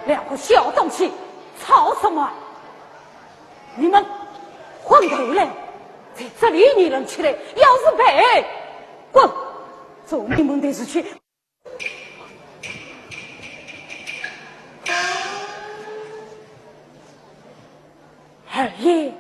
两个小东西，吵什么？你们混头嘞！在这里你能起来，要是赔，滚！走你们的事去。二爷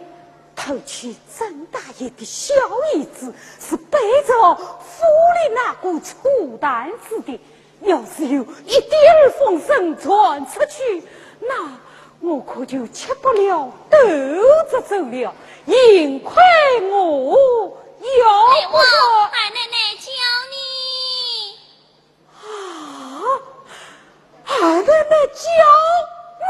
偷去曾大爷的小姨子，是背着府里那股醋蛋子的。要是有一点儿风声传出去，那我可就吃不了兜着走了，幸亏我有我二奶奶教你啊，二奶奶教我。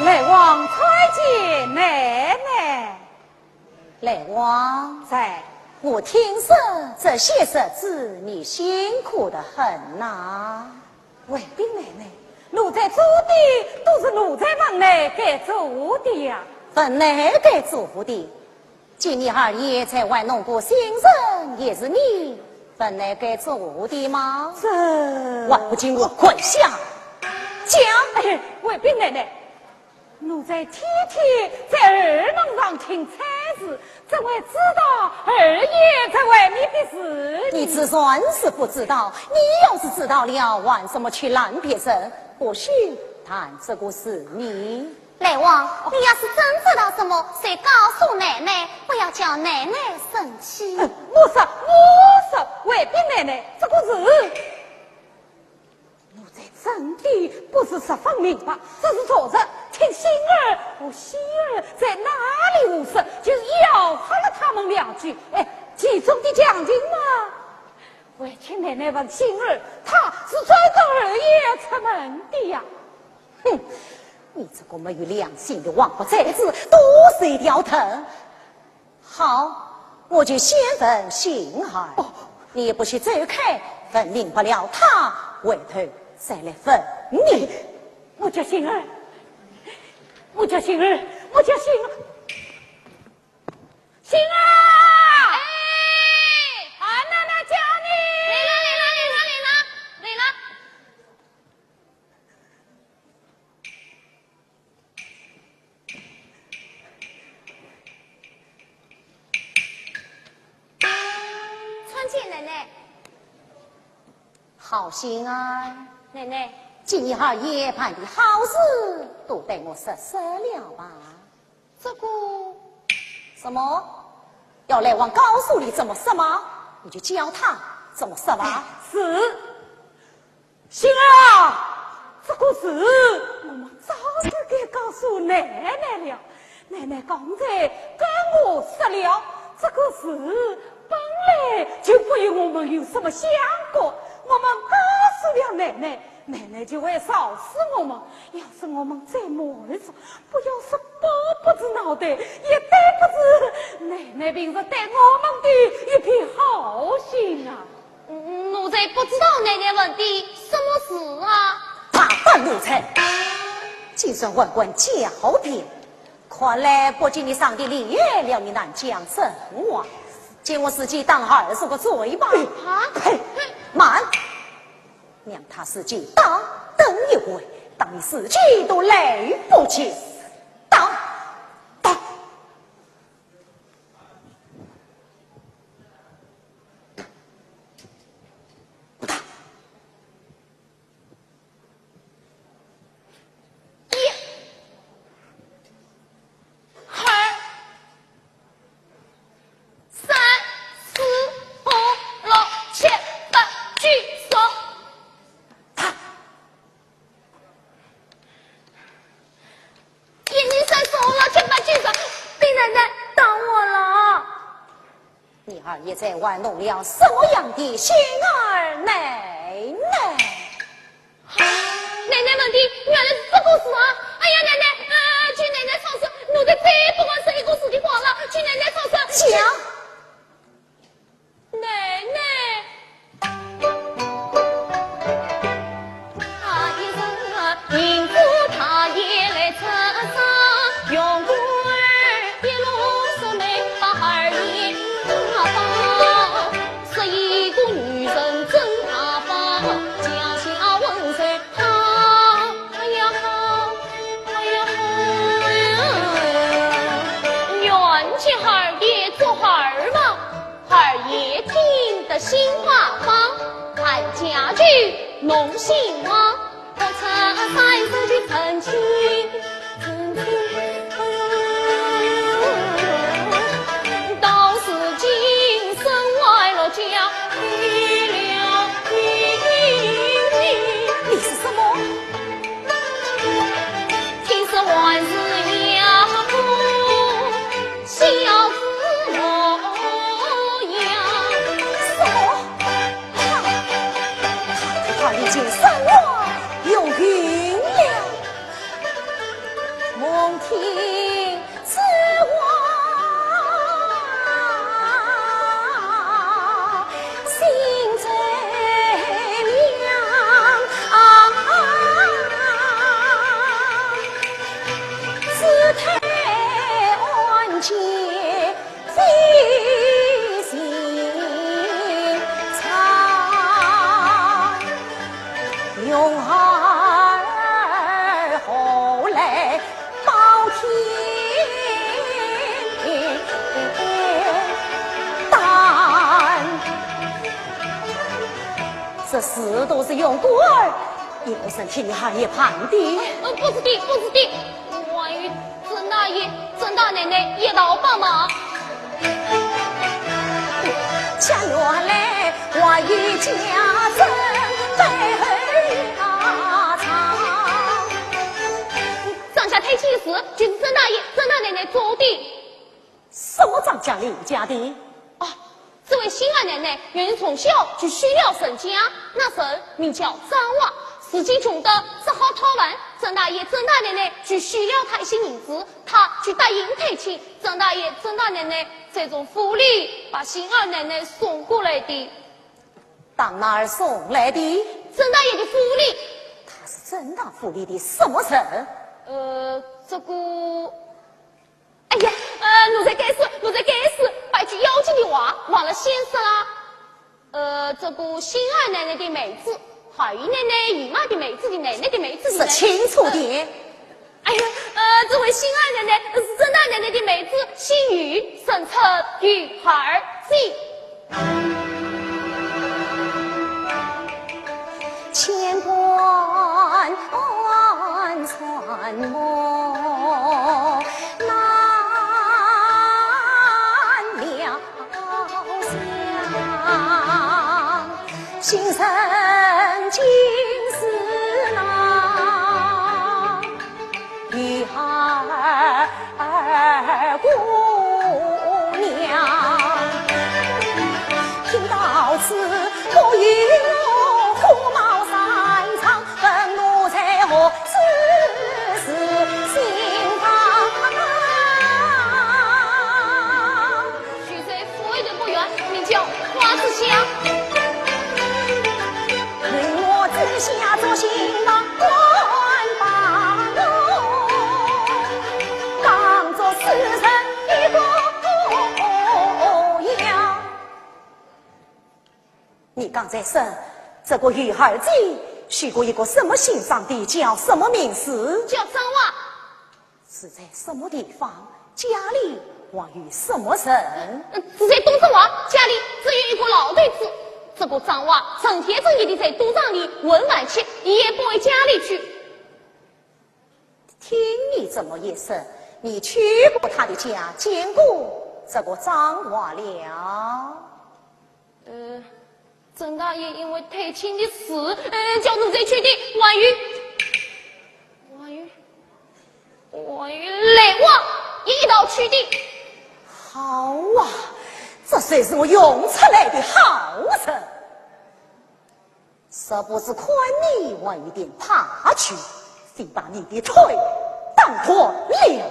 来往参见奶奶。来往在，我听说这些日子你辛苦得很呐。卫兵奶奶，奴才做的都是奴才忙内给做的呀。本来该做的，今年二爷在外弄过新人，也是你本来该做的吗？这还不进我跪下讲！哎，卫兵奶奶。奴才天天在二门上听差事，怎会知道二爷在外面的事？你只算是不知道，你要是知道了，为什么去拦别人？或许谈这个是你。来王，你要是真知道什么，谁告诉奶奶，不要叫奶奶生气。我说，卫兵奶奶，这个事奴才真的不是十分明白，这是昨日听星儿和希儿在哪里无事，就吆喝了他们两句。哎，其中的将军嘛，为请奶奶问星儿，他是追着二爷出门的呀。哼，你这个没有良心的王八崽子，多是一条藤。好，我就先问星儿。哦，你也不许走开，分明不了他，回头再来分你。我叫星儿，我叫星儿，我叫星儿，星儿！哎，俺奶奶叫你。来了！参见奶奶。好心儿，奶奶，今年二爷办的好事都对我实施了吧？这个什么？要来往告诉你怎么设吗？你就教他怎么设吧。是，星儿啊，这个事我们早就该告诉奶奶了。奶奶刚才跟我说了，这个事本来就不与我们有什么相干。我们告诉了奶奶，奶奶就会烧死我们。要是我们再磨一次，不要说包不知脑袋，也对不知奶奶平时对我们的一片好心啊。奴才不知道奶奶问的什么事啊？大胆奴才，就算问问狡辩，看来不仅你上帝离远了，你难讲真话。见我司机当20个嘴巴。啊！慢，让他司机打等一回，当你司机都来不及。打！不打！也在玩弄了什么样的心儿奶奶？奶奶问的原来是这个事啊！哎呀，奶奶，去奶奶超市，奴才再不管是一个事的话了，去奶奶超市。讲，奶奶，他一生名字他也来车上用过儿一路说没把儿也大方，是一个女人真大方，家下问谁好，哎呀好，哎呀好，愿去孩儿也做孩儿嘛，孩儿也听得心话方，看家具弄心慌，我车三手去澄清。到是今生外了家离了你是什么？听说万事呀不孝子模样。什么？他已经生我有孕了，梦听之话。用儿后来报天担，这事都是用孤儿一个身体还也判的。不是的，不是的，万一曾大爷、曾大奶奶也到帮忙。下原来我一家人被压长，上下推亲的事就是曾大爷、曾大奶奶做的。什么张家李家的？啊，这位心爱奶奶原从小就需要成家，那时名叫张娃，自己穷的只好讨完。曾大爷、曾大奶奶就需要他一些银子，他就答应退亲。曾大爷、曾大奶奶这种福利把心爱奶奶送过来的。当哪儿送来的？曾大爷的福利。他是正当福利的什么事？这个，哎呀，奴才该死，奴才该死，把句要紧的话忘了先说啦。这个心爱奶奶的妹子，海姨奶奶、姨妈的妹子的奶奶的妹子的，说清楚点。哎呀，这位心爱奶奶是曾大奶奶的妹子，姓于，生辰于儿记。千关穿磨难了想，心生今世难你刚才说这个玉儿子去过一个什么姓上的，叫什么名字？叫张娃。是在什么地方？家里还有什么人？是在东张娃家里只有一个老对子。这个张娃整天整夜的在赌场里问晚钱，也不回家里去。听你这么一说，你去过他的家，见过这个张娃了？郑大爷因为太亲的事，叫奴才去的。王玉来往也一道去的。好啊，这算是我用出来的好处。实不是看你晚一点爬去，非把你的腿当断了。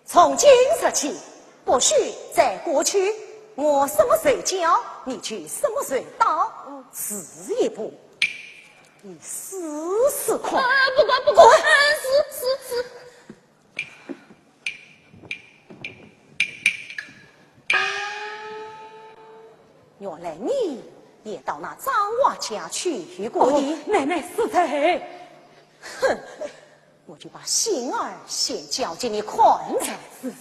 从今日起，不许再过去。我什么时候教，你去什么时候到，迟一步，你试试看。不管，是。原来你也到那张娃家去过的。奶奶是在。哼，我就把心儿先交给你看着。是。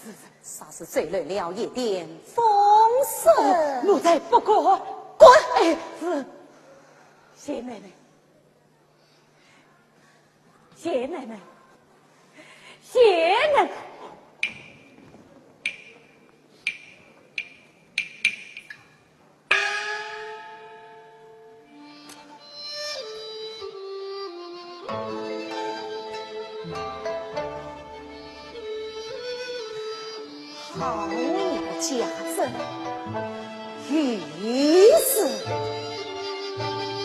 啥是醉了了一点风声？奴才不过滚！哎，是谢奶奶，谢奶奶，谢奶奶。好你个家子，于是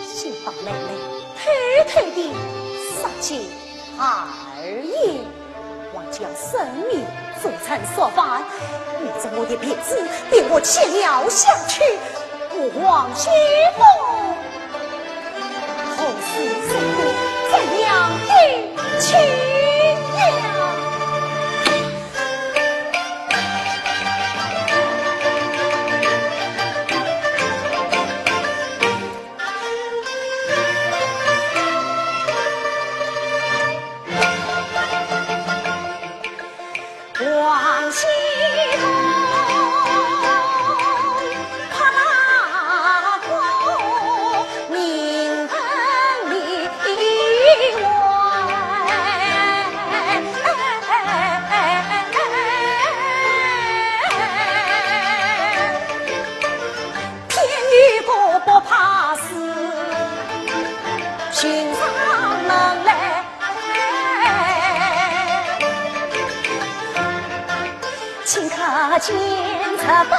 先把妹妹偷偷地杀进二爷，我将生命做成说饭，你着我的鼻子令我切了下去，我往西风，后事如何怎样的去了？往西风，啪啦空，明灯里外，天雨过不怕死，寻上门来。顷刻间，这本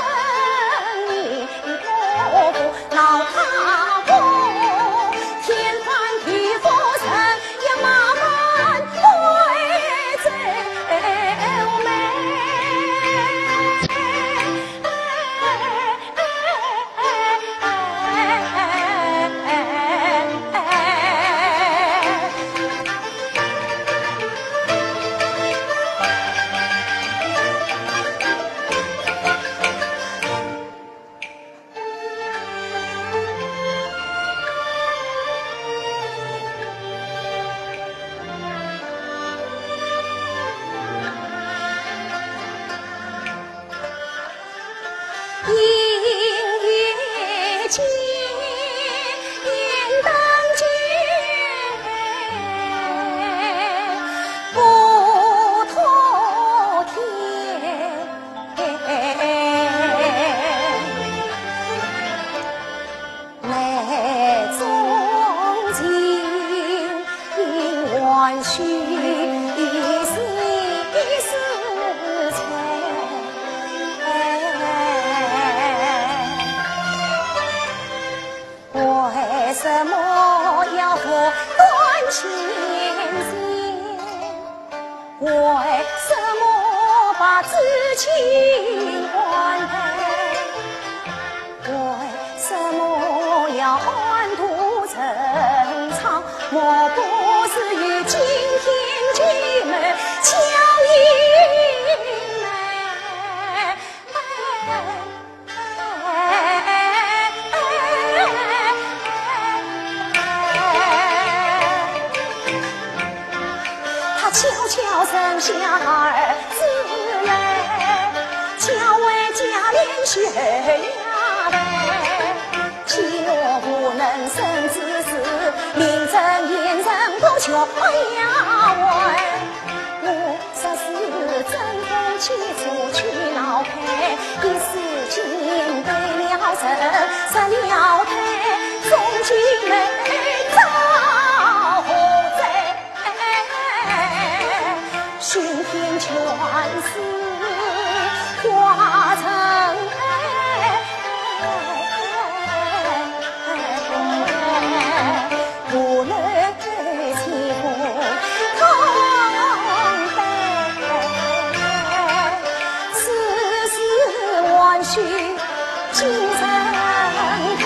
领我不闹他过，天翻地覆成也麻烦对走知情官配，为什么要安度陈仓？莫不是与今天姐妹交姻昧？他悄悄生下儿子来，巧为家连血压岂若不能生子嗣，名正言人不求呀喂。我说是正风起初去老配，一时间背了身，失了态，终极美遭祸灾，寻天全是化成不能欺负唐代，世事万绪精神开。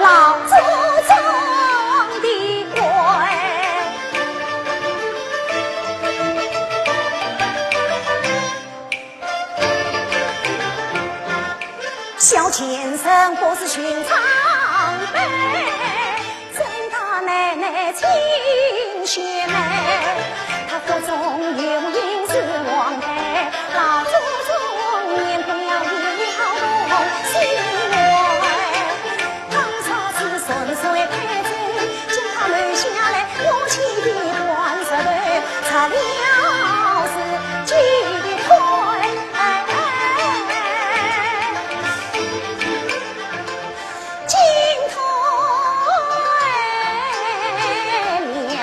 老祖宗的规，小先生不是寻常辈，曾大奶奶亲血脉，他腹中有婴是王胎，老祖宗念不了一好东西。顺水开针，将他留下来，我气的断石头，擦了是几腿，金腿两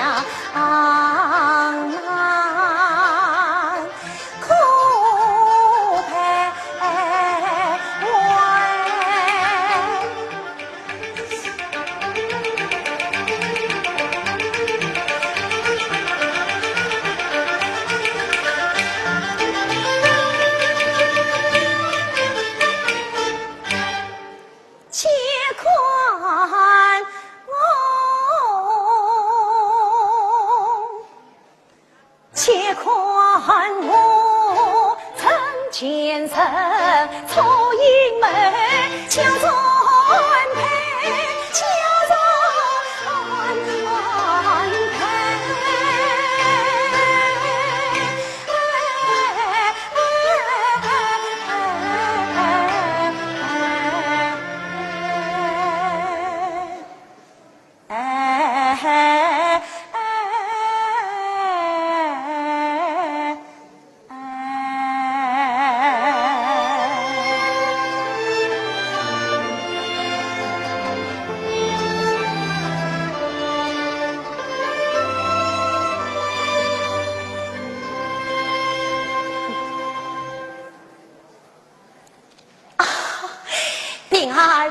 苦配且看我曾前程错英门，乔装配，乔装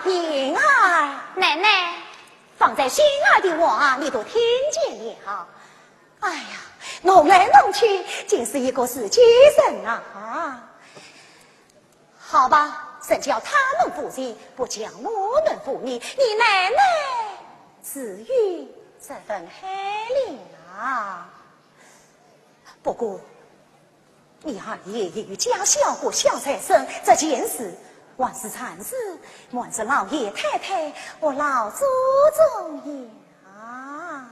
平儿，奶奶，放在心儿的话你都听见了。哎呀，弄来弄去竟是一个死机人啊！好吧，神叫他们负责，不叫我们负你。你奶奶至于这份黑令啊！不过你二爷爷与家小不孝在身这件事，万是惨事，万是老爷太太我老祖宗也啊！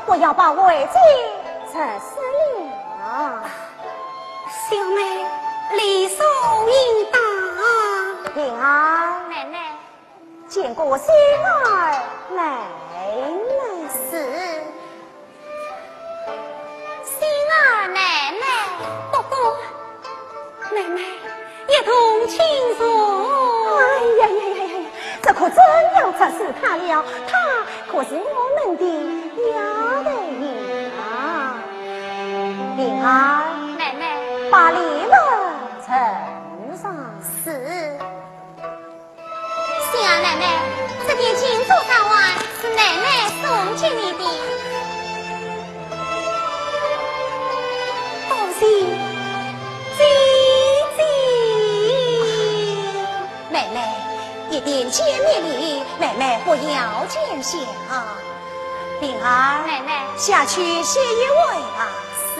我要把违纪撤销了。小妹理所应当。平儿，奶奶，见过心儿奶奶。是心儿奶奶，不过奶奶一同轻松。哎呀呀呀呀呀！这可真要砸死他了，他可是我们的丫头啊！平儿，奶奶把礼物呈上。是心儿奶奶，这点金珠上碗是奶奶送给你的。多谢姐姐。妹妹，一点见面礼，妹妹不要见笑。平儿，奶奶下去歇一会吧。是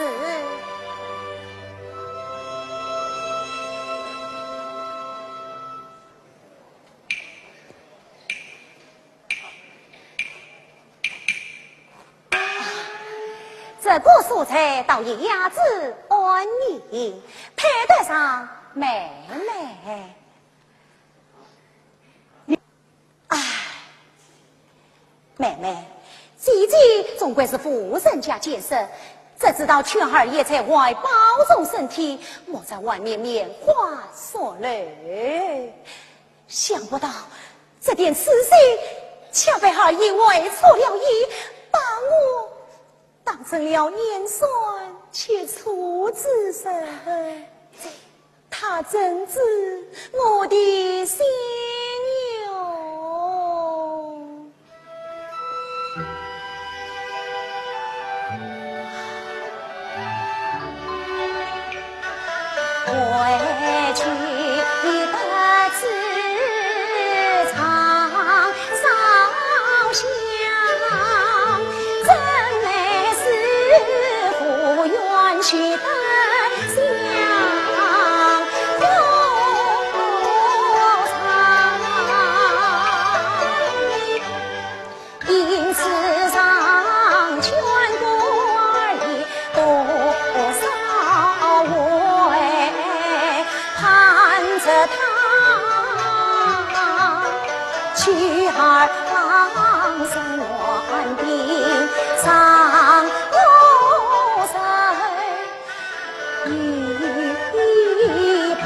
这个素菜倒也雅致安逸，配得上妹妹。唉，妹妹，姐姐终归是富人家见识，这知道劝儿也在外保重身体，莫在外面拈花说泪。想不到这点私事，恰被儿爷为错了意，把我当成了年孙且处之身，他真知我的心哟。回去不知长烧香，真乃是夫冤屈得相有长，因此上全国而已多少位盼着他去儿郎生乱病上我身一旁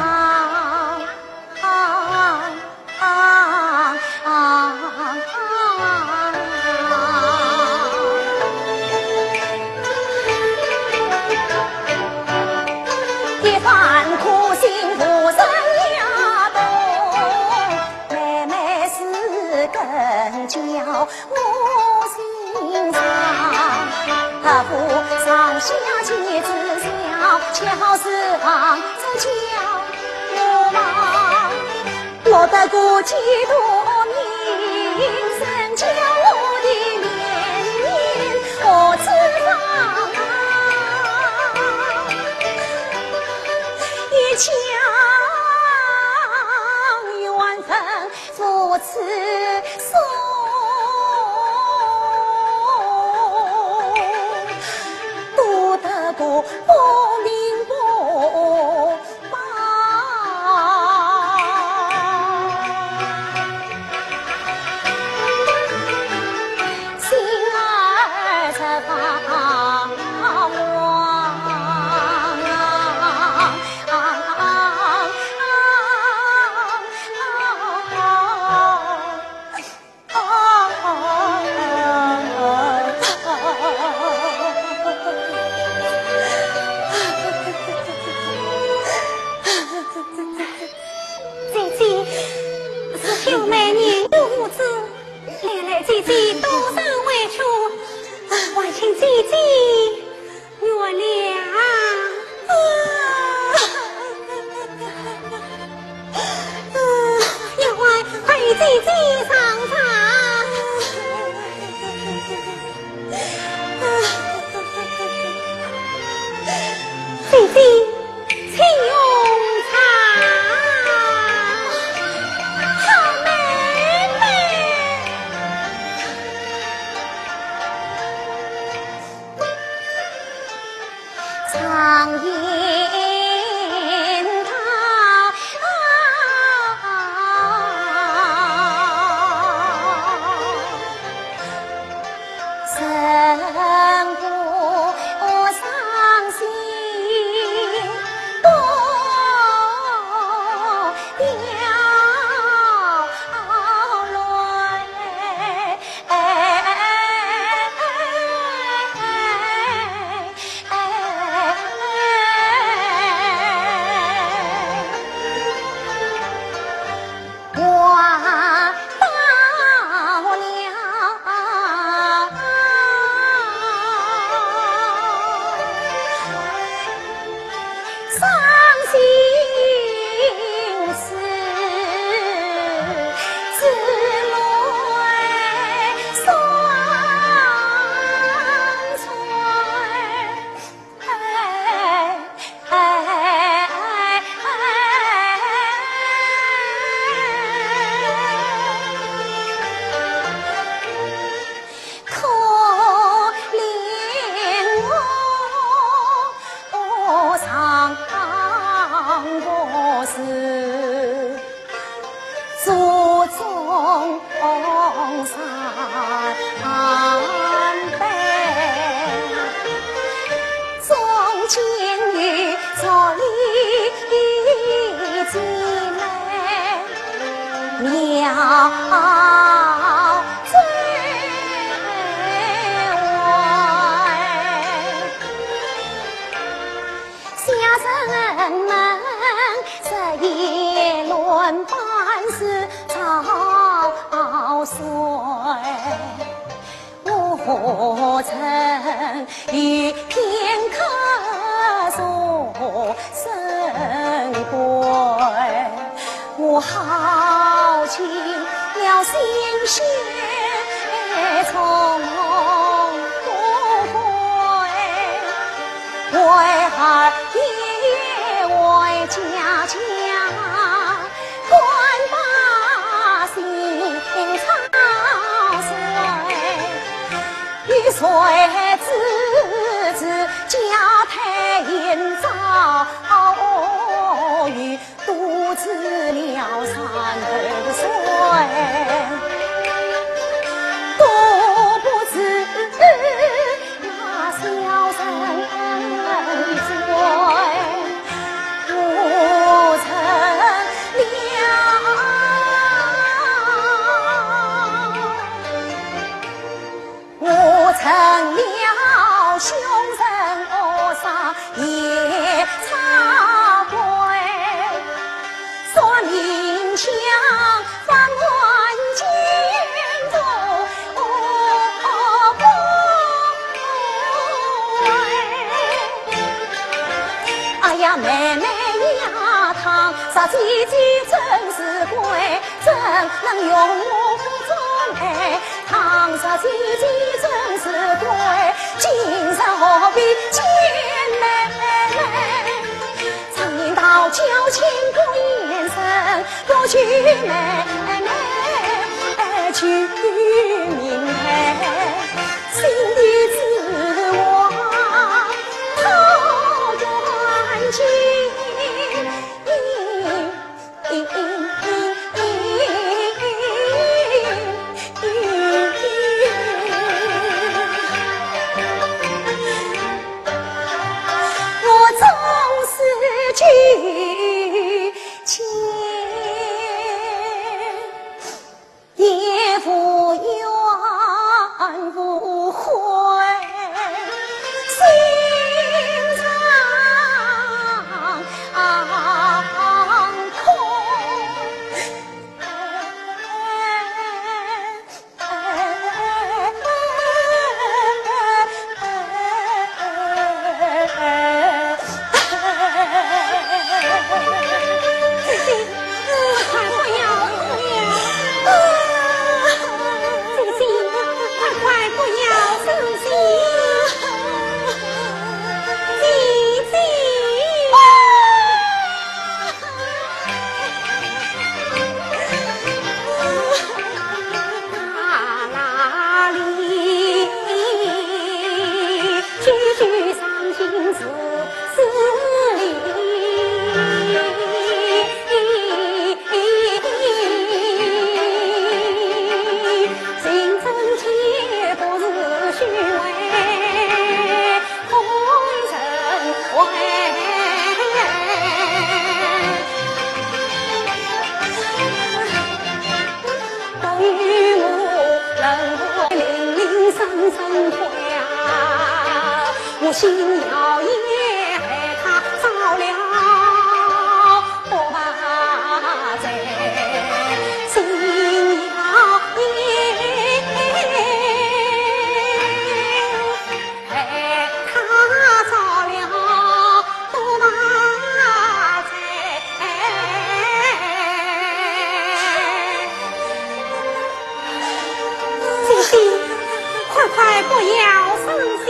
一番苦心不生呀动，妹妹是更教我心伤。他父上下皆知晓，恰好是旁这叫我忙，落得过几多名声，叫我的脸面何知放一腔缘分如此松，多得过不明不白。心儿这发姐姐，是秀妹年幼无知，来姐姐多生委屈，还请姐姐原谅。一会陪姐姐上床。姐姐，请用茶。好妹妹。我曾于片刻所生归，我耗尽了心血从不归，为儿也为家家管把心操碎，玉碎子子家庭遭遇，独自了三头岁，都不知那小生罪，我曾了凶神恶煞也插归，说明枪放万箭中不归。哎呀妹妹呀，堂杀姐姐真是贵，怎能用我中哎？堂杀姐姐真是贵，今生何必见妹妹？常言道，交情不言声，不娶妹妹娶明妹，心底自我讨断情。拒前也不愿。心要也害他遭了不把罪，心要也害他遭了不把罪。姐姐，快不要伤心。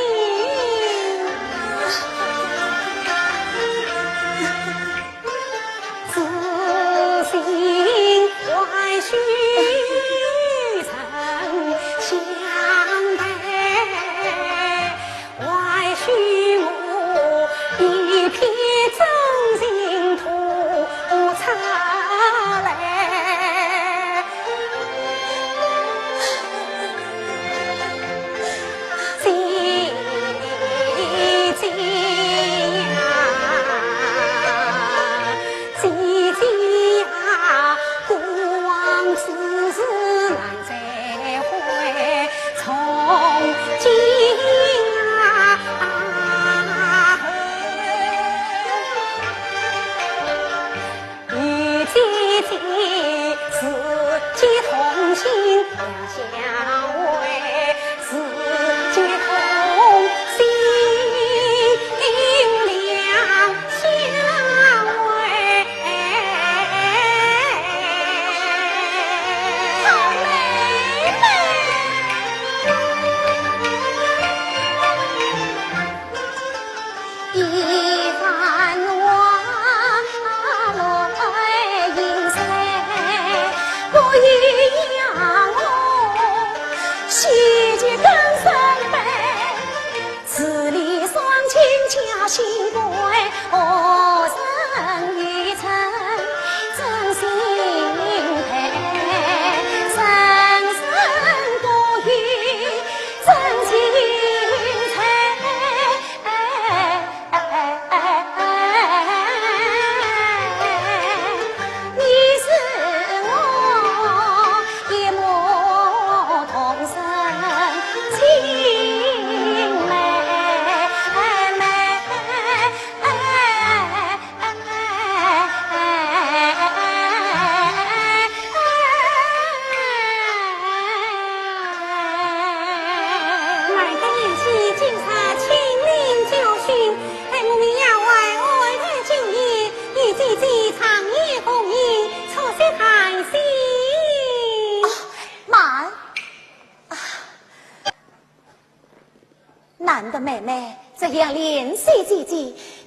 难得妹妹这样怜惜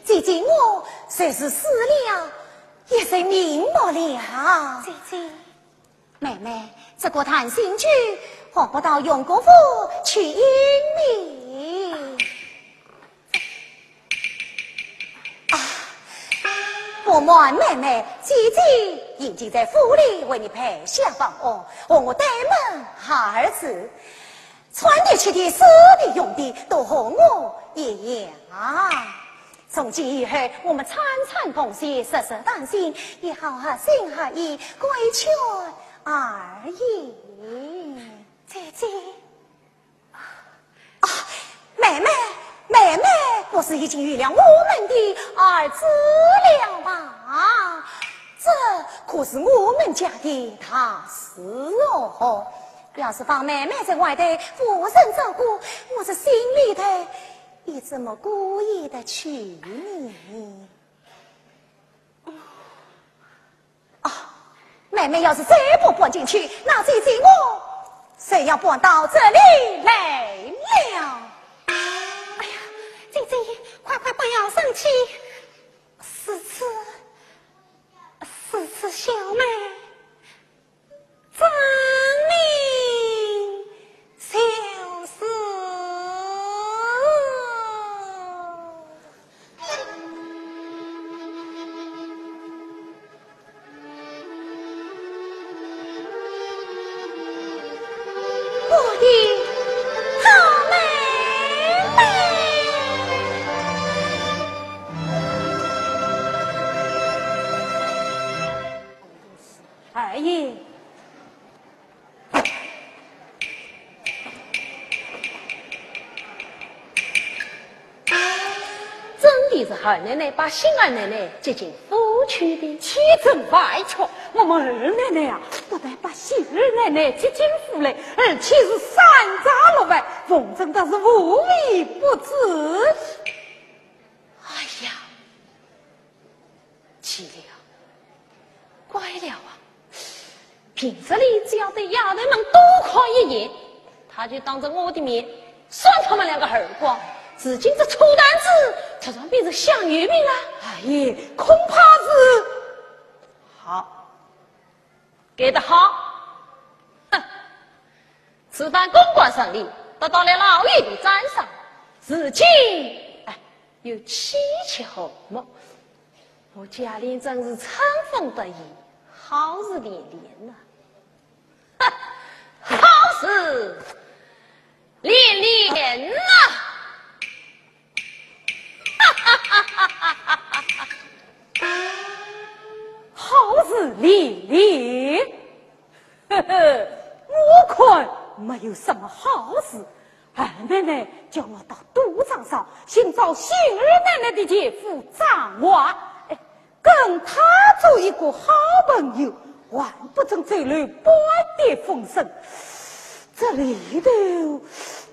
姐姐我虽是死了，也是瞑目了。姐姐，妹妹，这个谈心去，何不到永国府去应你？不瞒妹妹，姐姐已经在府里为你配下房屋，和我带门儿子。穿的、吃的、死的、用的，都和我一样。从今以后，我们餐餐同席，实实当心，也好合心合意，规劝而已。姐姐，妹妹，不是已经预料我们的儿子了吗？这可是我们家的大事哦。要是放妹妹在外头负身照顾，我这心里头也这么故意的娶你。妹妹要是再不搬进去，那姐姐我谁要搬到这里来了？哎呀，姐姐，快不要生气，四次小妹证明就是我的好妹妹。也是二奶奶把新二奶奶接进府去的。千真万确，我们二奶奶啊，不但把新二奶奶接进府来，而且是山楂了外，凤真倒是无微不至。哎呀，奇了，怪了啊！平日里只要对丫头们多夸一言，他就当着我的面扇他们两个耳光。如今这臭蛋子，他算变成香月饼了。哎呀，恐怕是好，给得好。哼，此番公关胜利，得到了老爷的赞赏。如今，有妻妾后母，我家里真是春风得意，好事连连呐！好事连连呐！好事连连，呵呵，我看没有什么好事。二奶奶叫我到赌场上寻找新二奶奶的姐夫张娃，跟他做一个好朋友，万不准走漏半点风声。这里头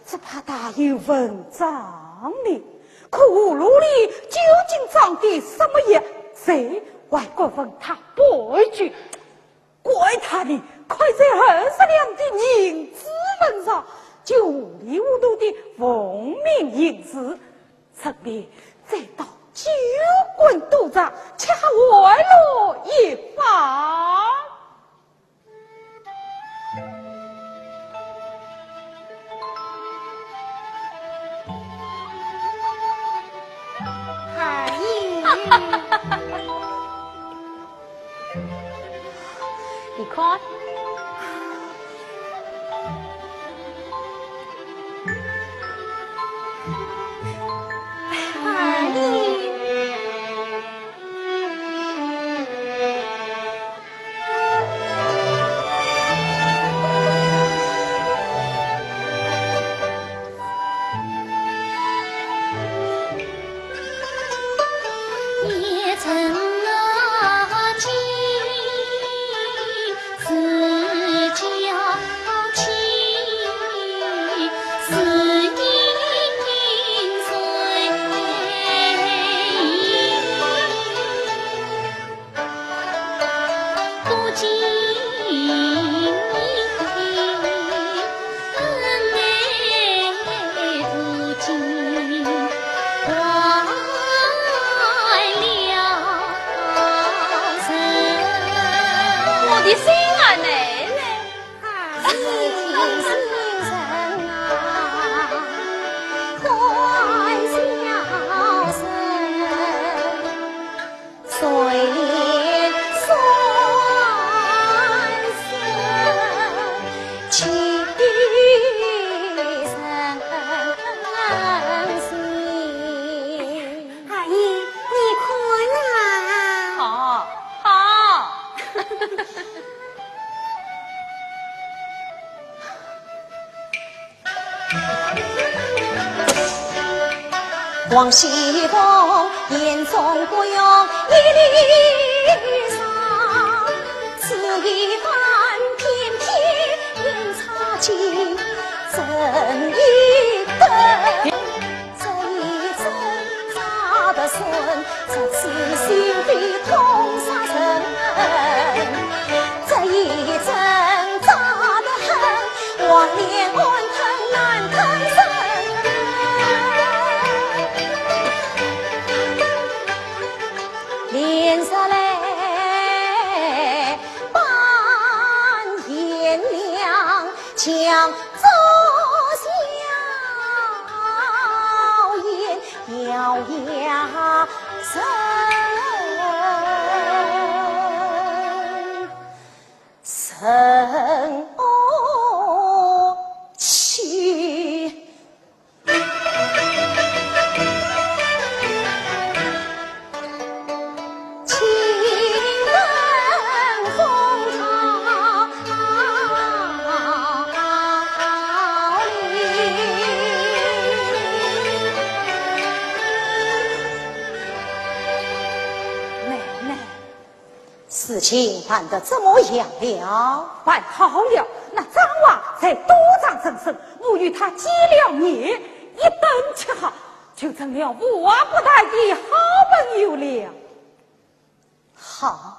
只怕大有文章呢。可葫芦里究竟长的什么样？谁外国问他不一句，怪他的快在20两的银子份上，就糊里糊涂的奉命行事，顺便再到酒馆赌场恰贿赂一番。你看，二姨，也曾往西风眼中不用一粒沙，此一番偏偏阴差尽，真一根，这一针扎得顺，这次心里痛杀人，这一针扎得狠，往脸暗疼难疼身。脸色来半颜亮，将周小颜咬牙生哦气。事情办得怎么样了？办好了，那张娃才多长生生，我与他结了孽，一等吃好，就成了无娃不带的好朋友了。好，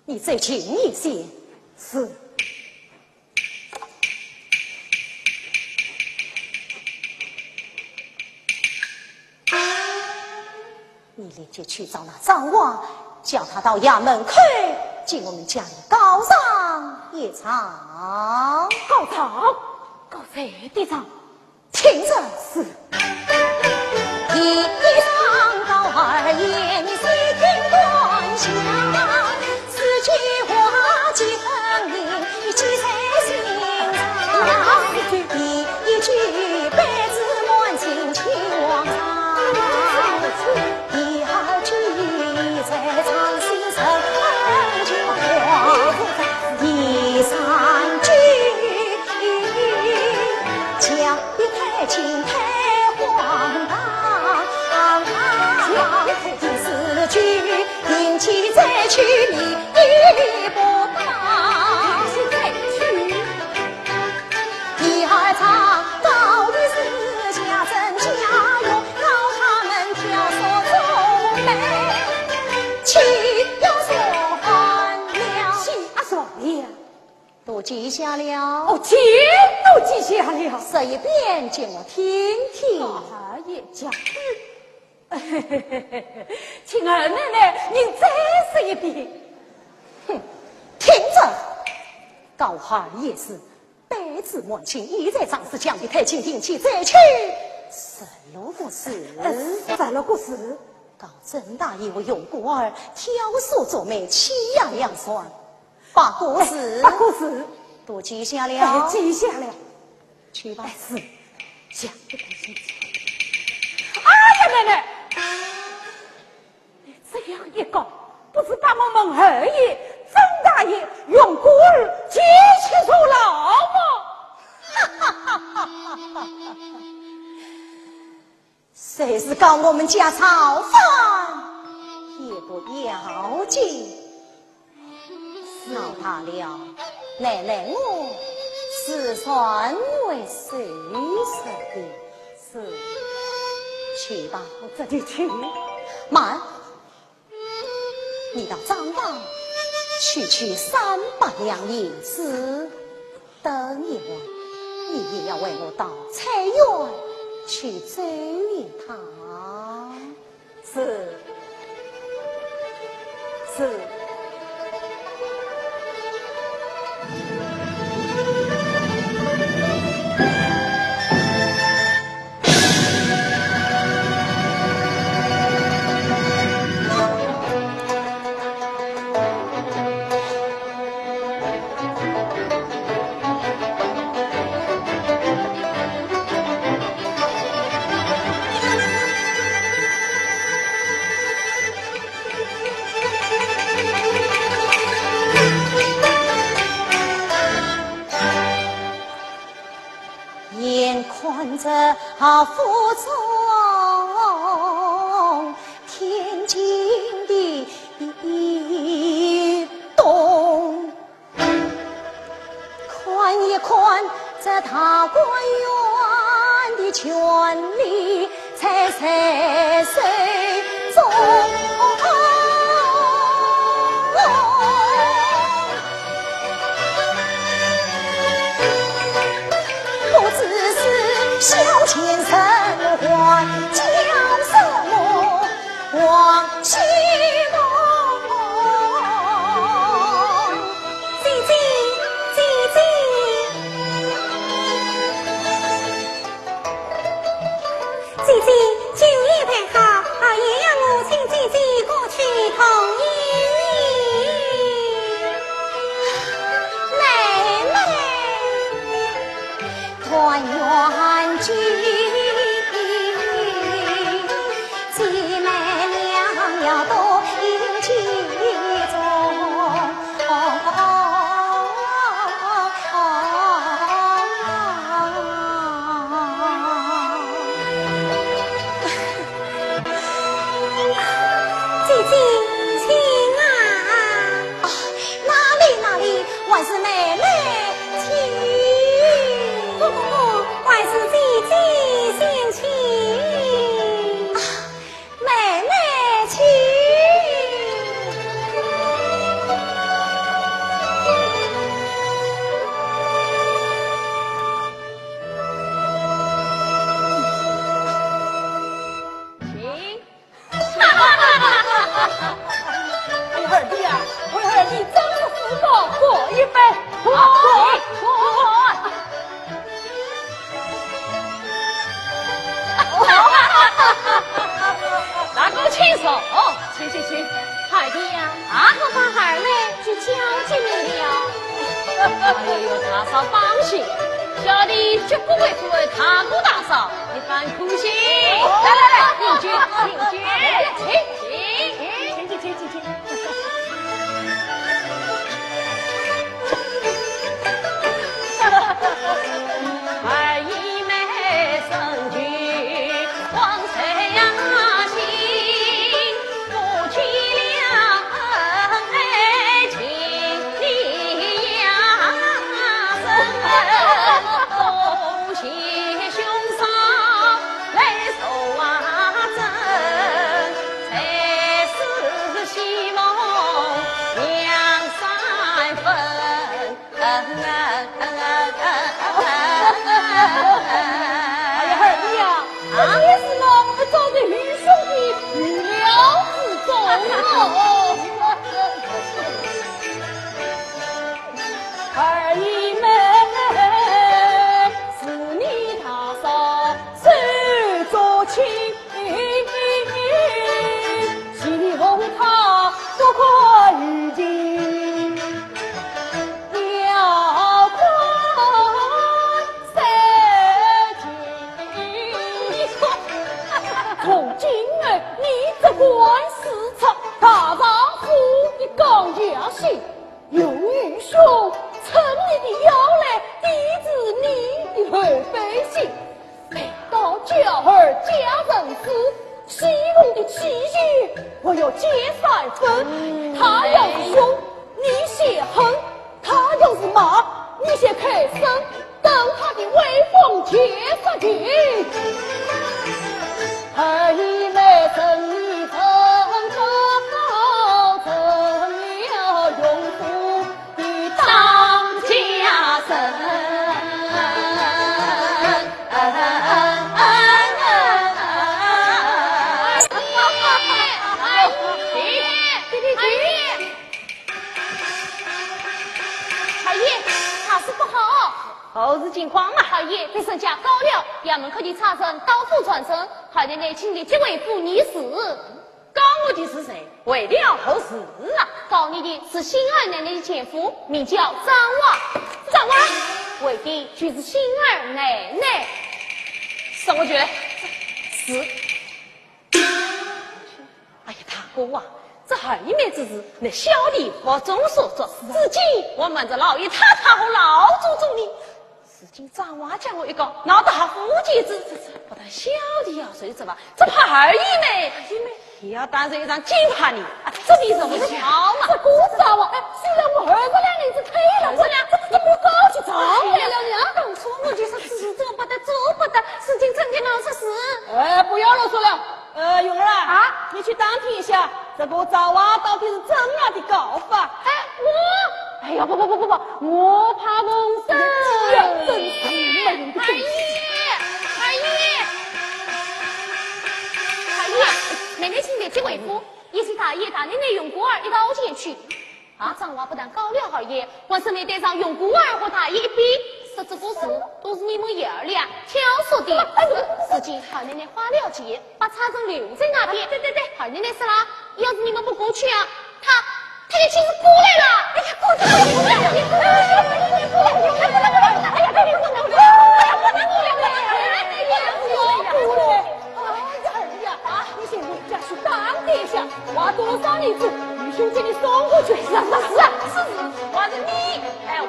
你再请一些。是。你立即去找那张娃，叫他到衙门去，进我们家里告上一场。告状，告谁的状？听着，是。一场告二爷，你细听端详，四句话既分明，记在心上。一句百字满情情往上。在唱心声就黄，第三句讲的太轻太荒唐，第四句听起再去理不当，第二场到底是家珍家用，告他们挑唆中美。气要说完了，气啊说了，都记下了。哦，钱都记下了，说一遍，叫我听听。二爷讲，请二奶奶，您再说一遍。哼，听着，高二也是百字满情，一再仗势讲的太轻，听起再去，什么故事？什么故事？告曾大爷为用故儿挑唆做媒，欺压两双，把故事都记下了，记下了，去吧。是，讲的太清楚。哎呀，奶奶，这样一告，不是把我们二爷、曾大爷用故儿解起坐牢吗？谁是告我们家炒饭也不要紧，闹大了，奶奶我是算为谁说的？是，去吧，我这就去。慢，你到账房去300两银子，等一会儿你也要为我到菜园去走一趟。是。看着府中天津的动，看一看这大观园的权力才3岁中。小钱生还叫什么王熙凤？姐姐，酒也太好，二爷让我请姐姐过去同意妹妹团圆聚，姐妹俩要多迎其中。姐姐，请啊！小弟绝不为父为他姑大嫂，你犯苦心。来，领军，请。二姨妹生举黄水呀心，夫妻俩情理呀深，同心兄嫂来守啊真，才是希望两三分。哎呀，二弟呀，你是么照着愚兄弟预料之中哦。二姨妹是你大嫂手着情，希望她多可遇见。要看从今儿你这官司场，大丈夫你刚下心，用愚兄趁你的腰来抵制你的后背心，陪到娇儿家人时，西龙的妻婿我要解三分。他要是凶，你先横；他要是马，你先开声，等他的威风接上去。二姨妹生意成高，成了永福的当家神。二爷，他是不好。后日情况嘛，二爷被身价高了，衙门可以查证刀斧传承，还得内请的这位妇女士。告我的是谁？为了何事啊？告你的是星儿奶奶的前夫，名叫张娃。张娃为的却是星儿奶奶。上我去。是。哎呀，大哥啊！这二姨妹之事，那小弟和众所周知。至今我瞒着老爷太太和老祖宗的，至今张娃将我一告，闹得还夫妻之不但小弟要随着吧，这怕二姨妹也要担着一张金牌呢。这你怎么瞧嘛？这姑张娃，虽然我儿子俩人子退了，这俩这不高去张来了娘。当初我就是只做不得，做不得，事情真的闹出事。哎，不要啰嗦了。永儿啊，你去打听一下，这个张娃到底是怎样的搞法？哎呀，不，我怕蒙生。真是没用的东西。二爷，奶奶请的这位夫，也是大爷大奶奶用孤儿一刀前去。张娃不但告了二爷，还顺便带上用孤儿和大爷一比。这个事都是你们爷儿俩挑唆的。如今二奶奶花了钱，把茶证留在那边。对，二奶奶说了，要是你们不过去啊，他就亲自过来了。哎呀，过来！你先回家去当爹一下，花多少银子，余兄给你送过去。是，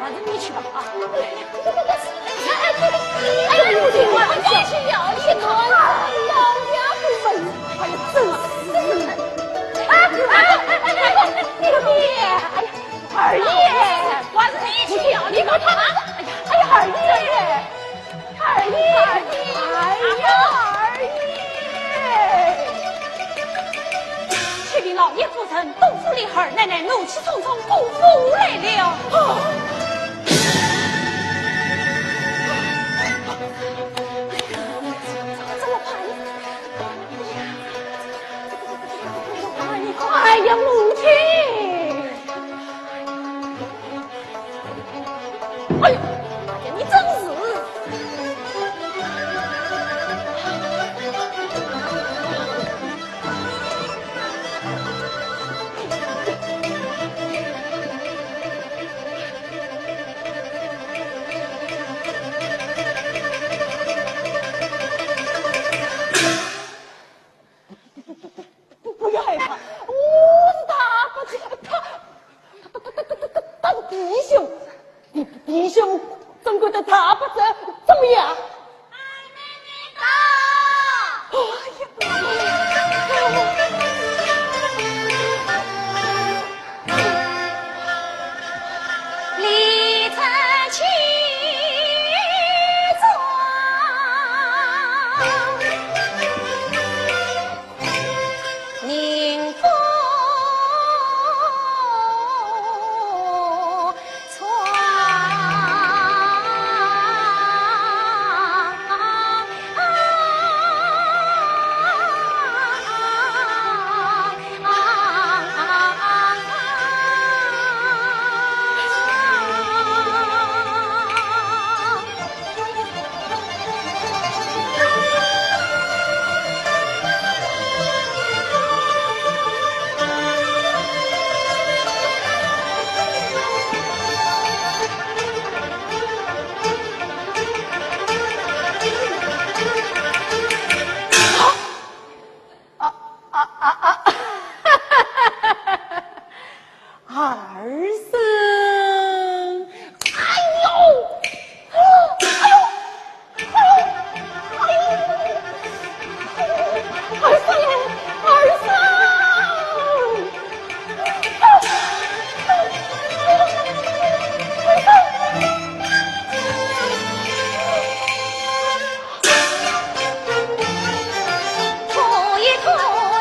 还是你去吧啊！哎呀，不行，我继续要你看老家不问，哎呀，真是！你个爹！哎呀，二爷，还是你去要你看他！哎呀，二爷！去领老爷府城，东府里二奶奶怒气冲冲，不服来了。哎呀，母亲！哎呀，你真是！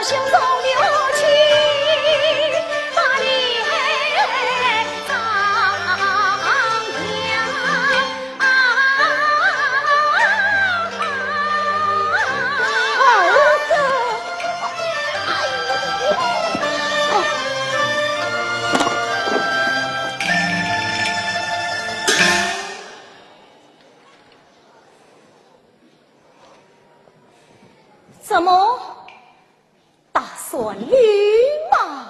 心中留情，把你张怎么打算驴吗？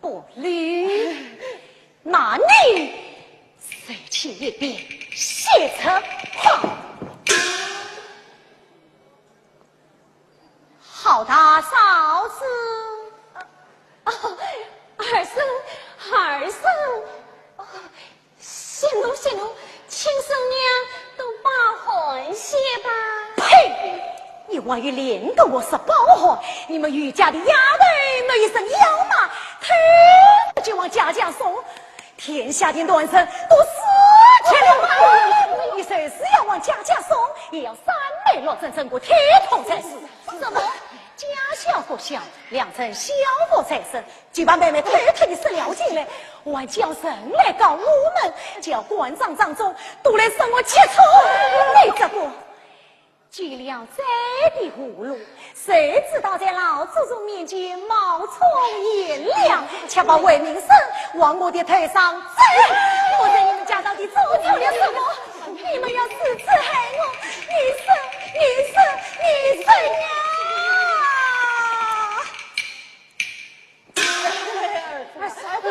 不驴，那你随去一边写成话。好大嫂子，二婶，行喽，亲生娘都把欢喜吧。呸！你万一连个我是包货，你们余家的丫头没一声要骂，推就往家家送，天下的乱生都死去了。你随时要往家家送，也要三媒六证整个铁桶才是。怎么？家小不小，良辰小佛才生，几把妹妹偷偷的生了进来，还叫人来告我们，叫官长长中都来生我切磋。你这个计了这的葫芦，谁知道在老祖宗面前冒充颜良，却把为民生往我的头上摘。我在你们家到底做错了什么？你们要私自害我，你生呀！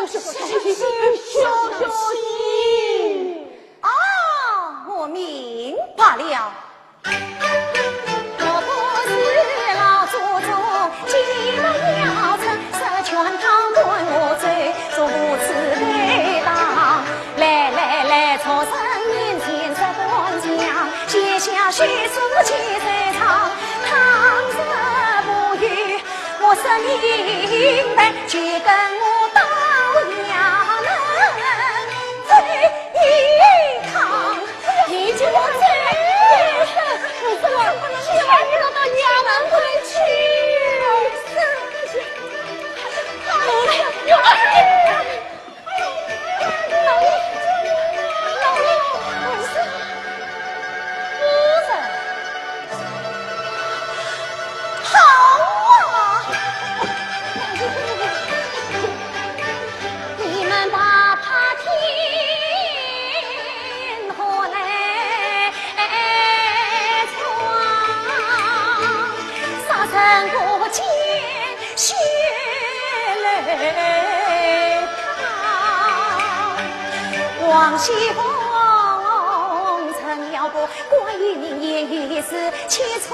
小心！啊，我明白了。我不是老祖宗记得要成，十全堂管我罪，做无耻对当。来，从生面前这端讲，写下许书记谁唱，唐诗不语，我是明白，去跟我到衙门这一趟，你就这。千万不能到衙门回去。王熙凤曾要过关于你言语是切磋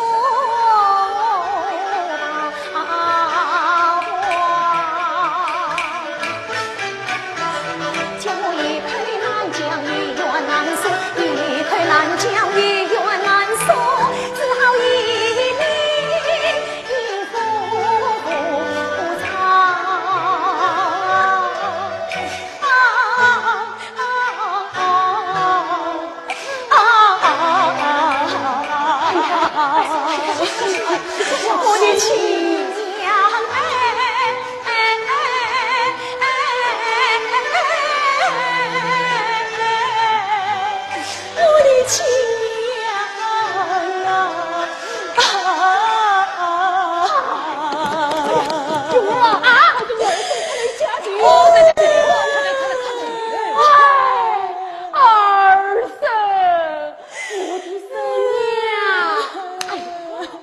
叫我一口难讲一言难说，一口难讲一言难说，只好一命应付我的亲娘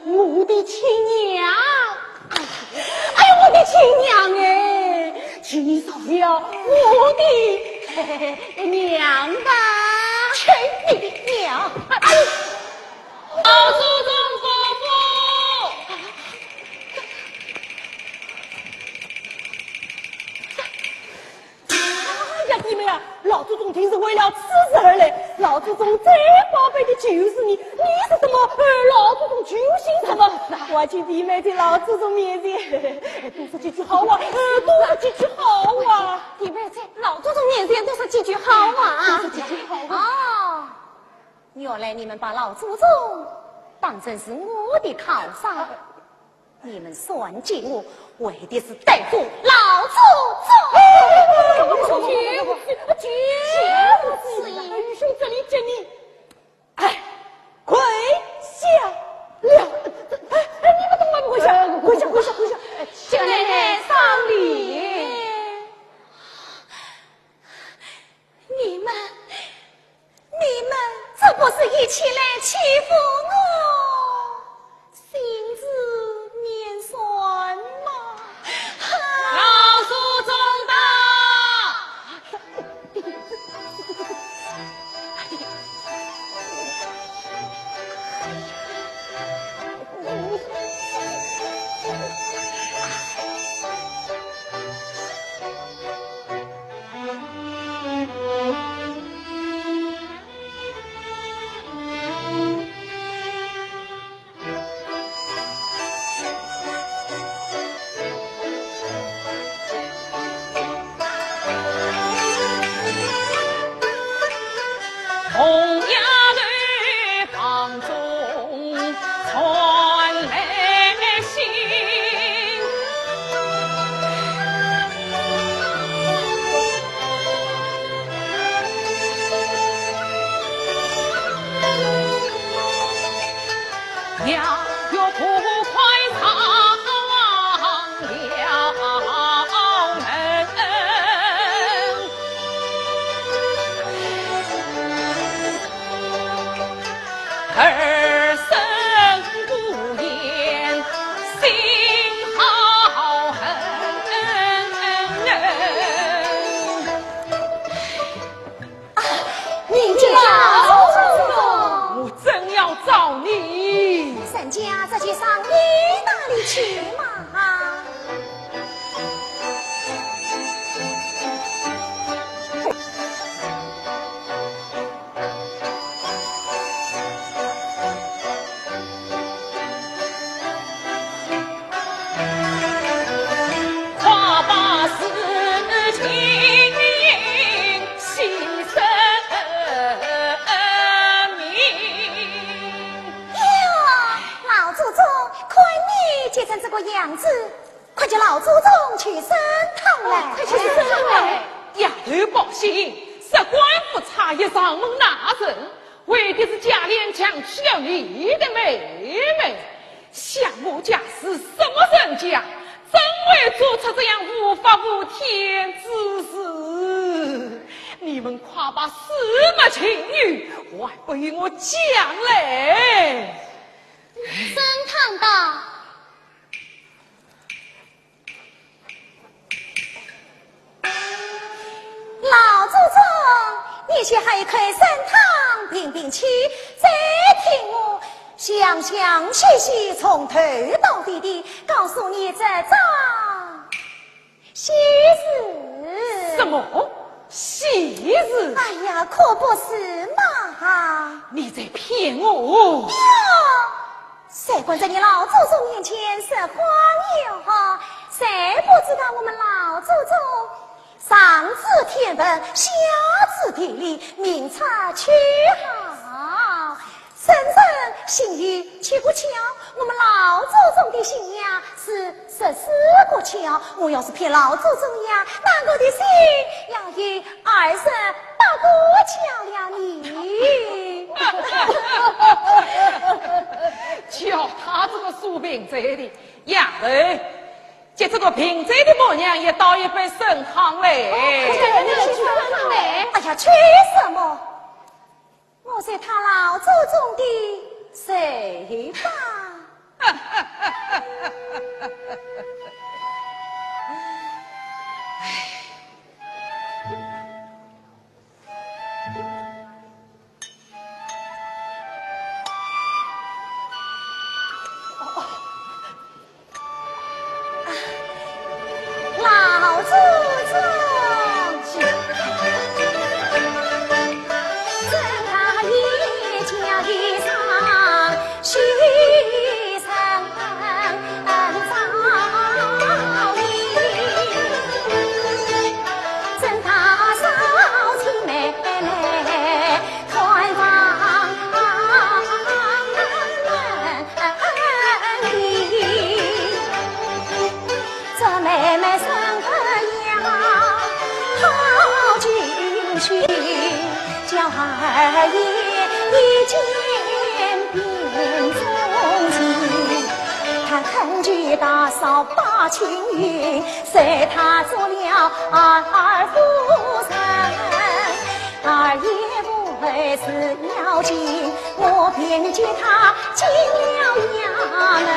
我的亲娘亲娘哎，请你饶了我的娘吧！去你的娘！老祖宗伯父，哎呀，你们呀，老祖宗听是为了此事而来，老祖宗最宝贝的就是你，你是什么？老祖宗究竟什么？我请弟妹在老祖宗面前多说几句好话，多说几句好话。弟妹在老祖宗面前多说几句好话，多说几句好话。哦，原来你们把老祖宗当成是我的靠山，你们算计我，为的是对付老祖宗。绝不是愚兄这里见你，跪下了！你们懂吗？跪下！向奶奶丧礼。你们这不是一起来欺负我，心知面酸吗？老祖宗到。红丫头房中传来信，呀哟不快上了门。儿生无言，心好恨。你这老祖宗，我正要找你。沈家这去上你哪里去嘛？话把事情细声明。老祖宗，看你结成这个样子，快叫老祖宗去升堂来！快去升堂来！丫头报信，是官府差役上门拿人，为的是贾琏强娶了你的妹妹。想我家是什么人家，怎会做出这样无法无天之事？你们快把什么情语还不与我讲嘞？升堂到。老祖宗，你且还可以升堂评评气，再听我详详细细从头到底的告诉你这桩喜事。什么喜事？哎呀，可不是嘛！你在骗我！哟，谁管在你老祖宗面前说谎言哈？谁不知道我们老祖宗上知天文，下知地理，明察秋毫，深深信于七股桥。我们老祖宗的信呀是14个桥，我要是骗老祖宗呀，那我的心要与28个桥了你。瞧他这个输平贼的丫头，接这个平贼的婆娘也到一杯升堂嘞。哎呀，缺什么？我是他老祖宗的谁吧？老祖宗，真这妹妹生个呀好进去，叫二爷一见便中情。他肯去大嫂把青云，随他做了二夫人。二爷不会是要紧，我便接他进了衙门，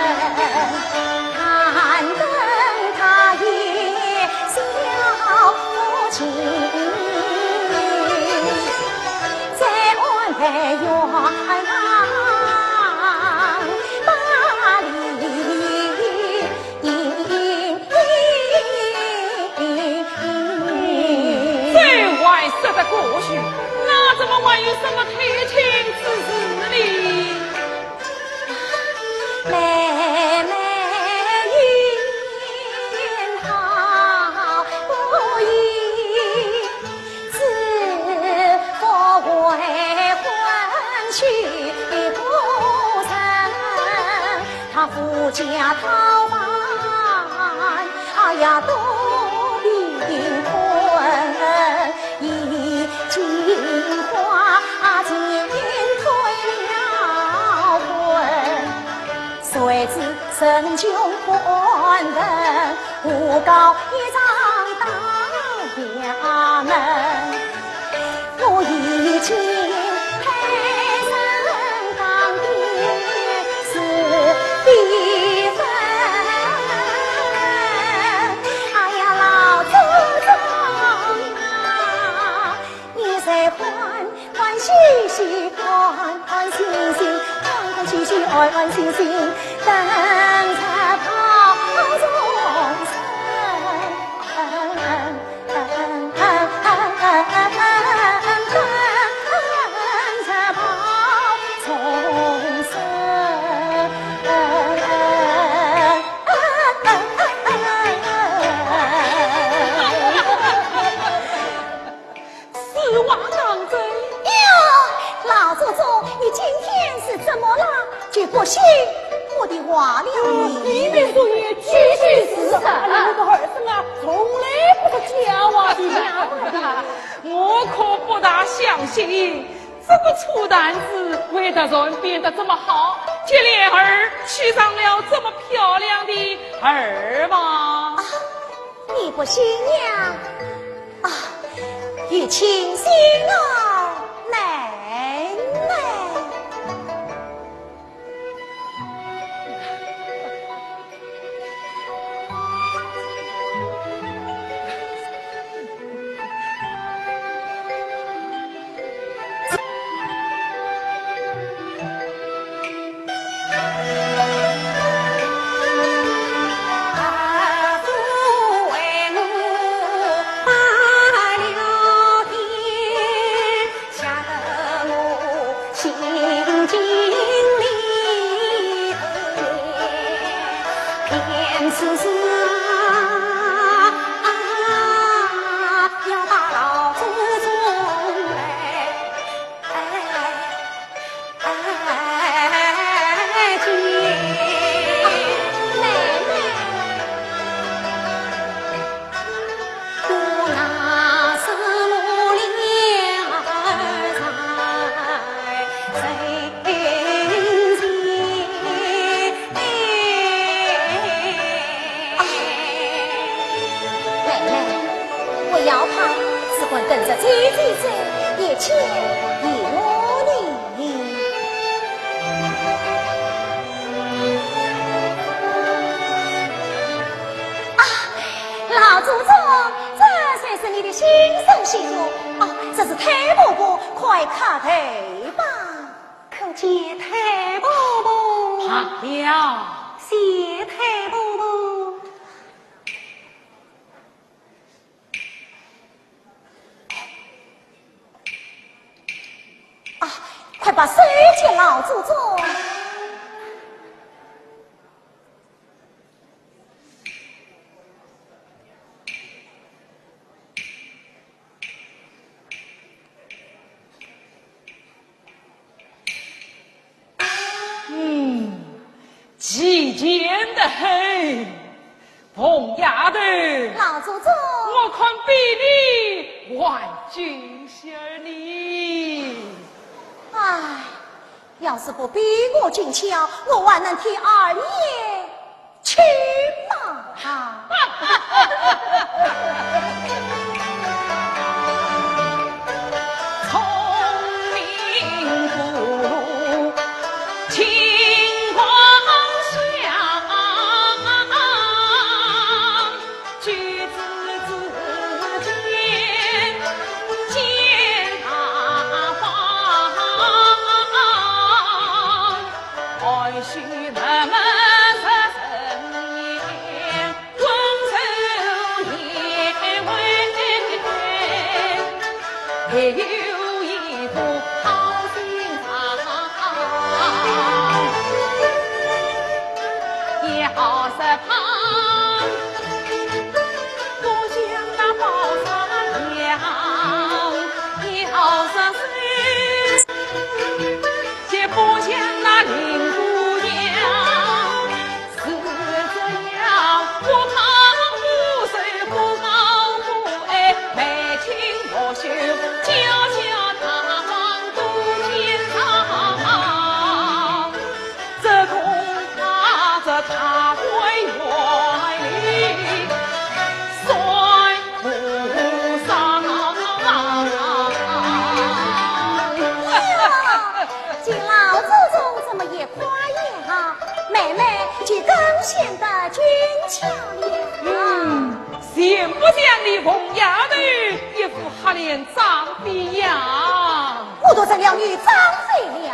看等他也小夫亲，在安排院的过去，那怎么还有什么推亲之事呢？妹妹言好不依，是否为婚娶不成？他夫家讨饭，哎呀都订婚。金花进退了婚，谁知神君官人诬告一丈到衙门，我已经配身当的是一分。哎呀，老祖宗啊，你在欢喜喜，欢欢喜喜，欢欢喜喜，爱爱心心，等着跑终身。不信我的话了你们属于句句是实。我的儿孙啊，从来不是假话的。我可不大相信这个粗蛋子为的人变得这么好，接连儿娶上了这么漂亮的儿吧。你不信呀？与亲心奶奶。快把水给老祖宗。极简的很，冯丫头，老祖宗，我看比你还俊些儿你。唉，要是不逼我进桥，我还能替二爷去马。聪明不如清光响，举子之间见大方，爱须慢慢也有一副好心肠，也好是旁，不像那宝山娘，也好是谁，也不像那林姑娘，是这样不胖不瘦不高不矮，眉清目秀。他会原里摔不上。今老祖宗怎么也夸言啊？妹妹就更显得俊俏了。像不像你冯丫头一副黑脸张飞样？我都成了女张飞了。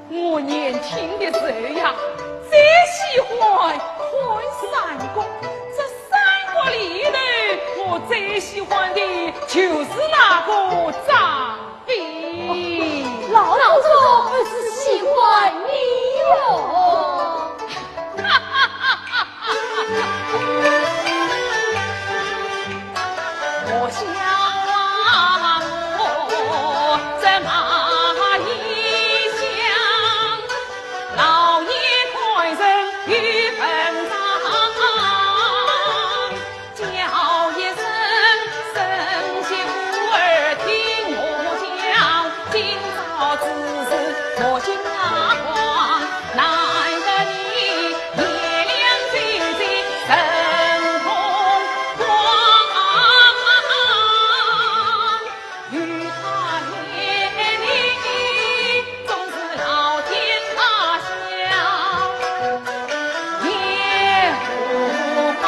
我年轻的时候呀，最喜欢看三国。这三国里头，我最喜欢的就是那个张飞。老祖是喜欢你哟。我想我怎么？老爷快人于坟上，叫一声神仙妇儿听我讲，今朝之事莫惊讶慌，难得你月亮最最神通光，与他连理总是老天大也无妨。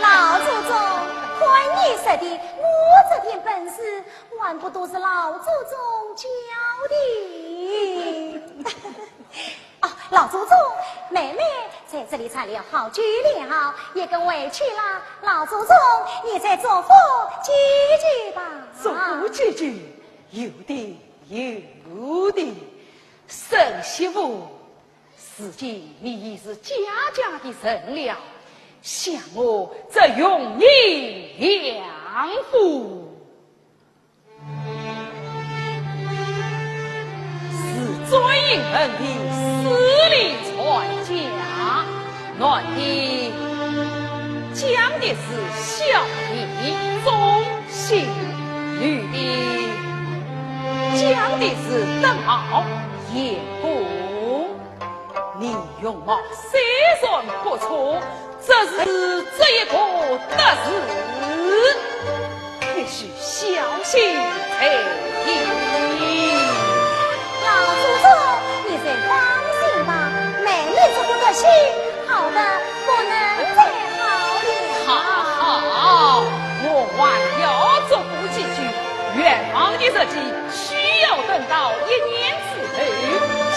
老祖宗，看你说的，我这点本事，还不都是老祖宗教的？啊，老祖宗，妹妹在这里采了好酒了，也跟回去了。老祖宗，你再做福聚聚吧。做福聚聚，有的有的。沈媳妇，如今你已是家家的人了，想我这用你养父。是追恩的私立传家，男的讲的是孝义忠信，女的讲的是德貌严公。你容貌虽然不错，这是这一个德事，必须小心才行。老祖宗，你再放心吧，妹妹这个心好的不能再好了。好，我还要嘱咐几句，远方的日记需要等到1年之后，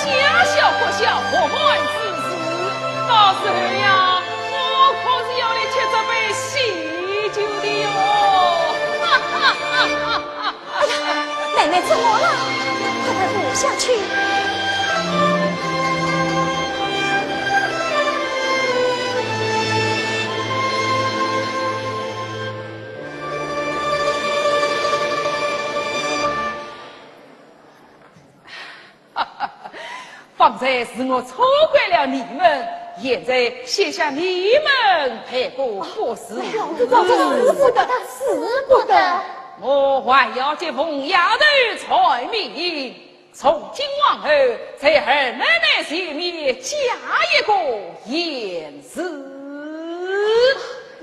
家小国小活满之时，到时候呀，我可是要来吃这杯喜酒的哟。哎呀，妹妹怎么了？快补下去。方才是我错怪了你们，现在谢下你们赔过不是？死不得，死不得！我还要接奉丫头财命，从今往后在二奶奶前面加一个言字。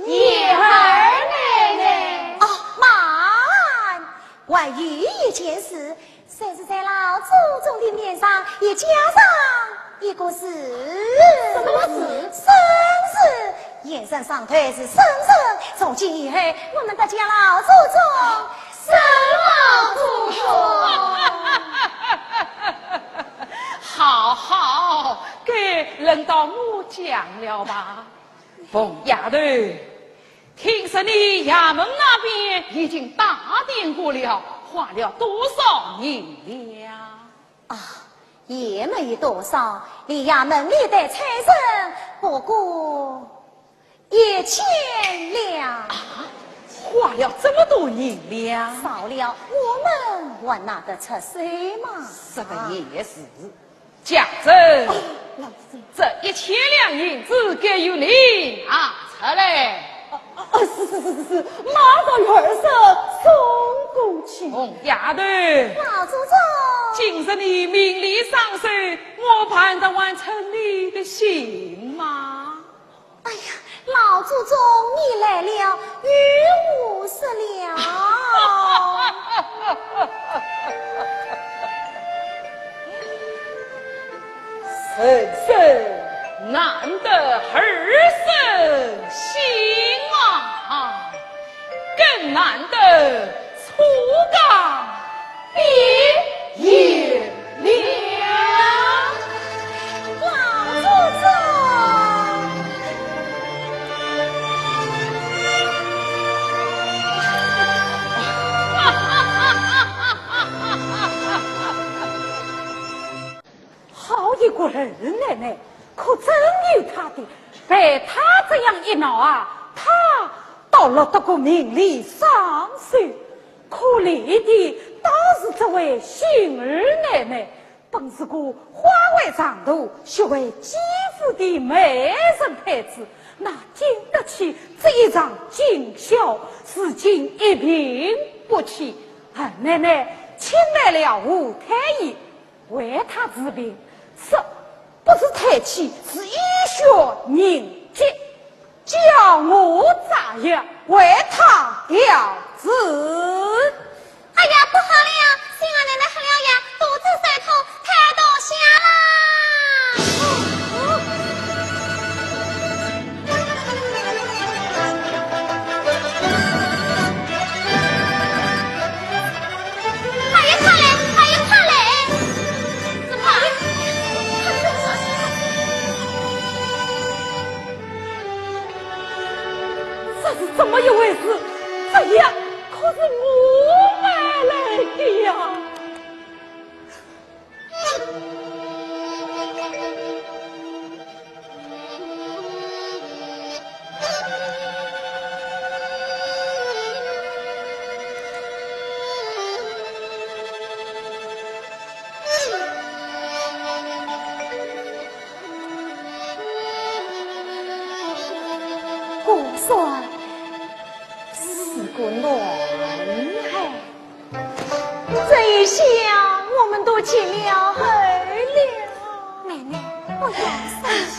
叶二奶奶，哦，慢！关于一件事，甚至在老祖宗的面上也加上一个字。什么字？生字。延伸上腿是生生，从今以后我们的家老祖宗生老祖宗。好好，该轮到我讲了吧。凤丫头，听说你衙门那边已经打点过了，花了多少银两？啊，也没多少，离衙门里的财神不过1000两。花了这么多银两，少了我们还拿得出手吗？这个也是。讲真，这1000两银子该由你拿出来。是，马上二手送过去。凤丫头，老祖宗，今日你名利上手，我盼得完成你的心吗？哎呀，老祖宗你来了，与我失了。生生难得儿生心啊，更难得初刚毕业了。老祖宗。好一个二奶奶，可真有他的！被他这样一闹啊，他到了这个名利上手。可怜的倒是这位杏儿奶奶，本是个花为长途、学为肌肤的美人胚子，哪经得起这一场惊笑，至今一病不起。二奶奶请来了吴太医为他治病。是不是太气，是医学凝结，叫我咋样为他调治？哎呀，不好了，新儿奶奶喝了药，肚子酸痛，太多下还有他嘞，怎么？这是怎么一回事？这样可是我买来的呀！我说是个男孩，这一下我们都进了儿了。奶奶，不要伤心。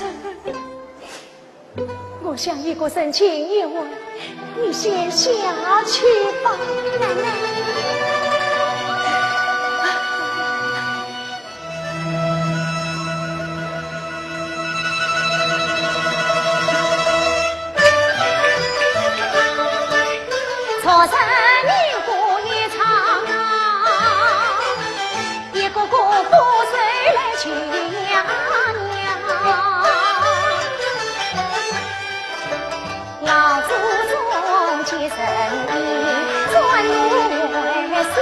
我想一个人情一问，你先下去吧，奶奶。错身命过一场啊，一个个不随来娶娘娘。老祖宗接生意，专为生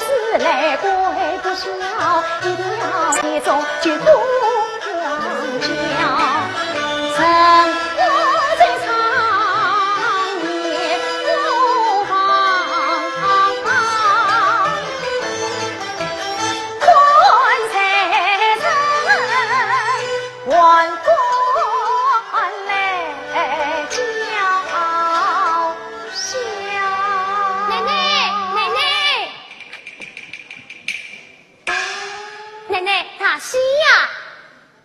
子来归不少，一定要一种举步两脚。生活在长夜无妨，官财神，万官来叫嚣。奶奶，大喜呀！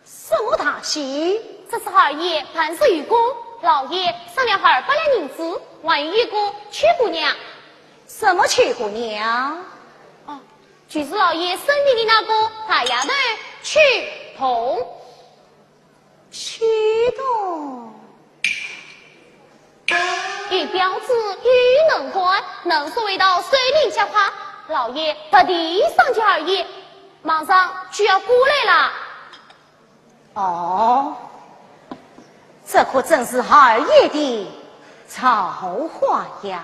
什么大喜？这是二爷办事预估，老爷商量200两银子，万一预估娶姑娘。什么娶姑娘？哦，就是老爷生病的那个大丫头曲童。曲童。与标子与能官，能所谓到水灵家花，老爷特地上去二爷，马上就要过来了。哦，这可真是二爷的造化呀！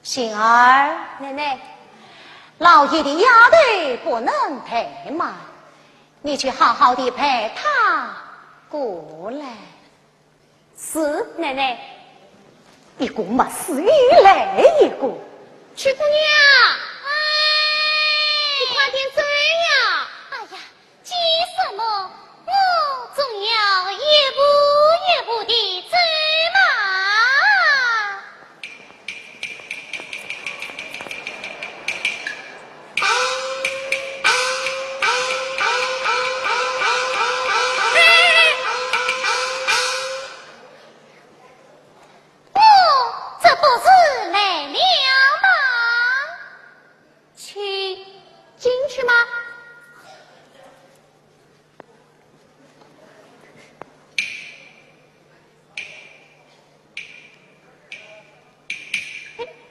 杏儿，奶奶，老爷的丫头不能怠慢，你去好好的陪他过来。是奶奶。一个没事，一来一个。曲姑娘，哎，你快点走呀！哎呀，急什么？我总要一步一步地走嘛。这不是来了吗？进去吗？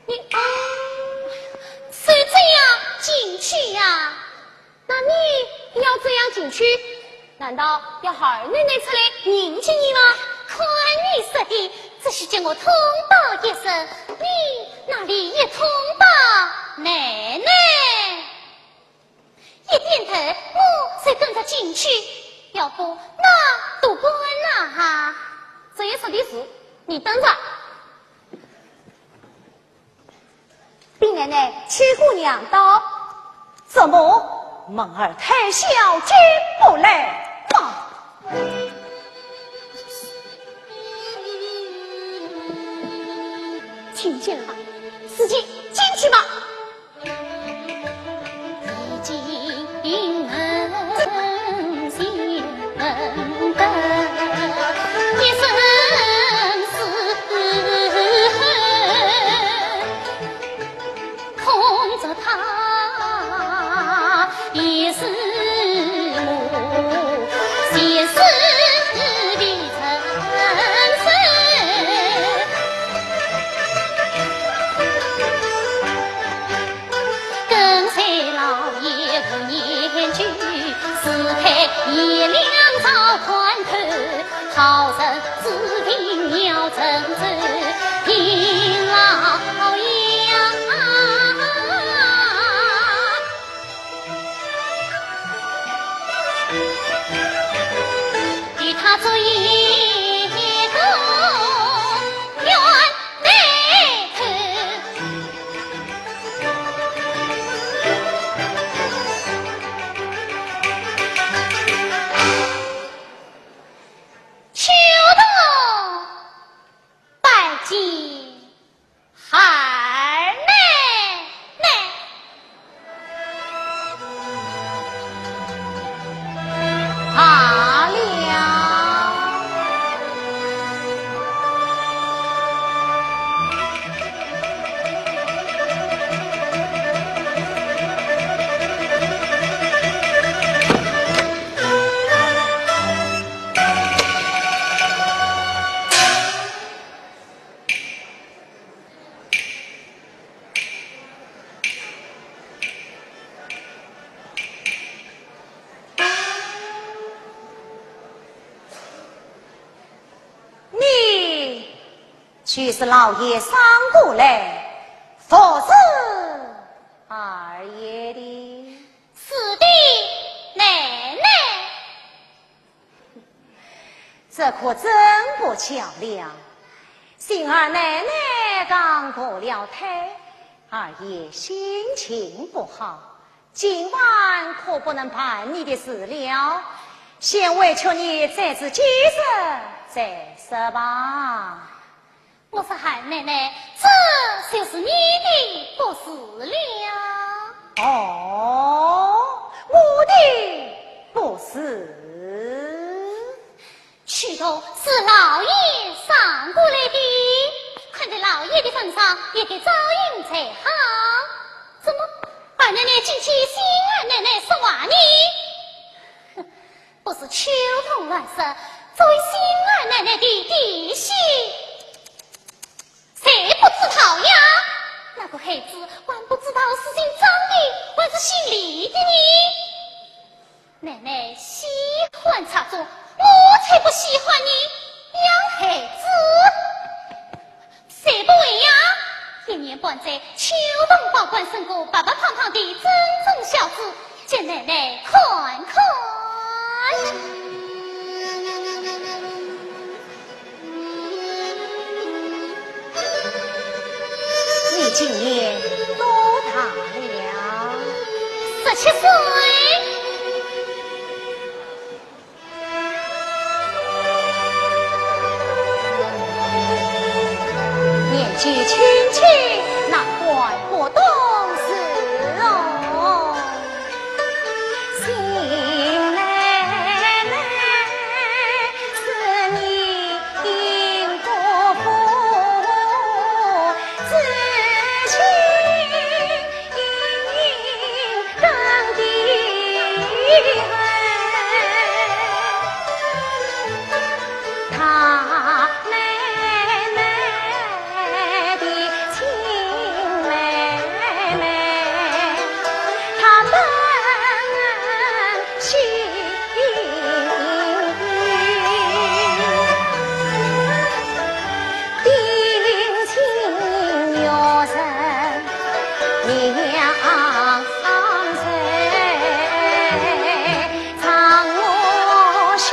你是这样进去呀？那你要这样进去，难道要二奶奶出来迎接你吗？看你说的，只是叫我通报一声，你哪里一通报？奶奶一点头，我才跟着进去。要不那都关了哈。这也说的是，你等着。禀奶奶，曲姑娘到。怎么门儿太小进不来吗？听见了吧？司机进去吧。已经门心门灯，一生思恨，空着他一世母，前世的尘世。跟随老爷无言句，四太一两朝宽头，好生指定要正走，听老爷与他做一个冤内头。秋冬拜见二奶奶。罢了。去是老爷捎过来，否则这可真不巧了。幸儿奶奶刚过了胎，二爷心情不好，今晚可不能办你的事了，先委求你再次几日再说吧。我说韩奶奶，这就是你的不是了。哦，我的不是。许多是老爷上过来的，看在老爷的份上，也得照应才好。怎么二奶奶竟替新二奶奶说话呢？哼，不是秋风乱射，作为新二奶奶的弟媳，谁不知道呀？那个孩子还不知道是姓张的还是姓李的呢？奶奶喜欢插足，我才不喜欢你养孩子，谁不为呀？一年半载，秋冬保管生个白白胖胖的真正小子，叫奶奶看看。你今年多大了？17岁。年纪轻轻，难怪不懂事哦。新奶奶是你应国父，知情应人的恩，他奶奶的亲妹妹，她本幸运，定亲有人娘zij，藏我心，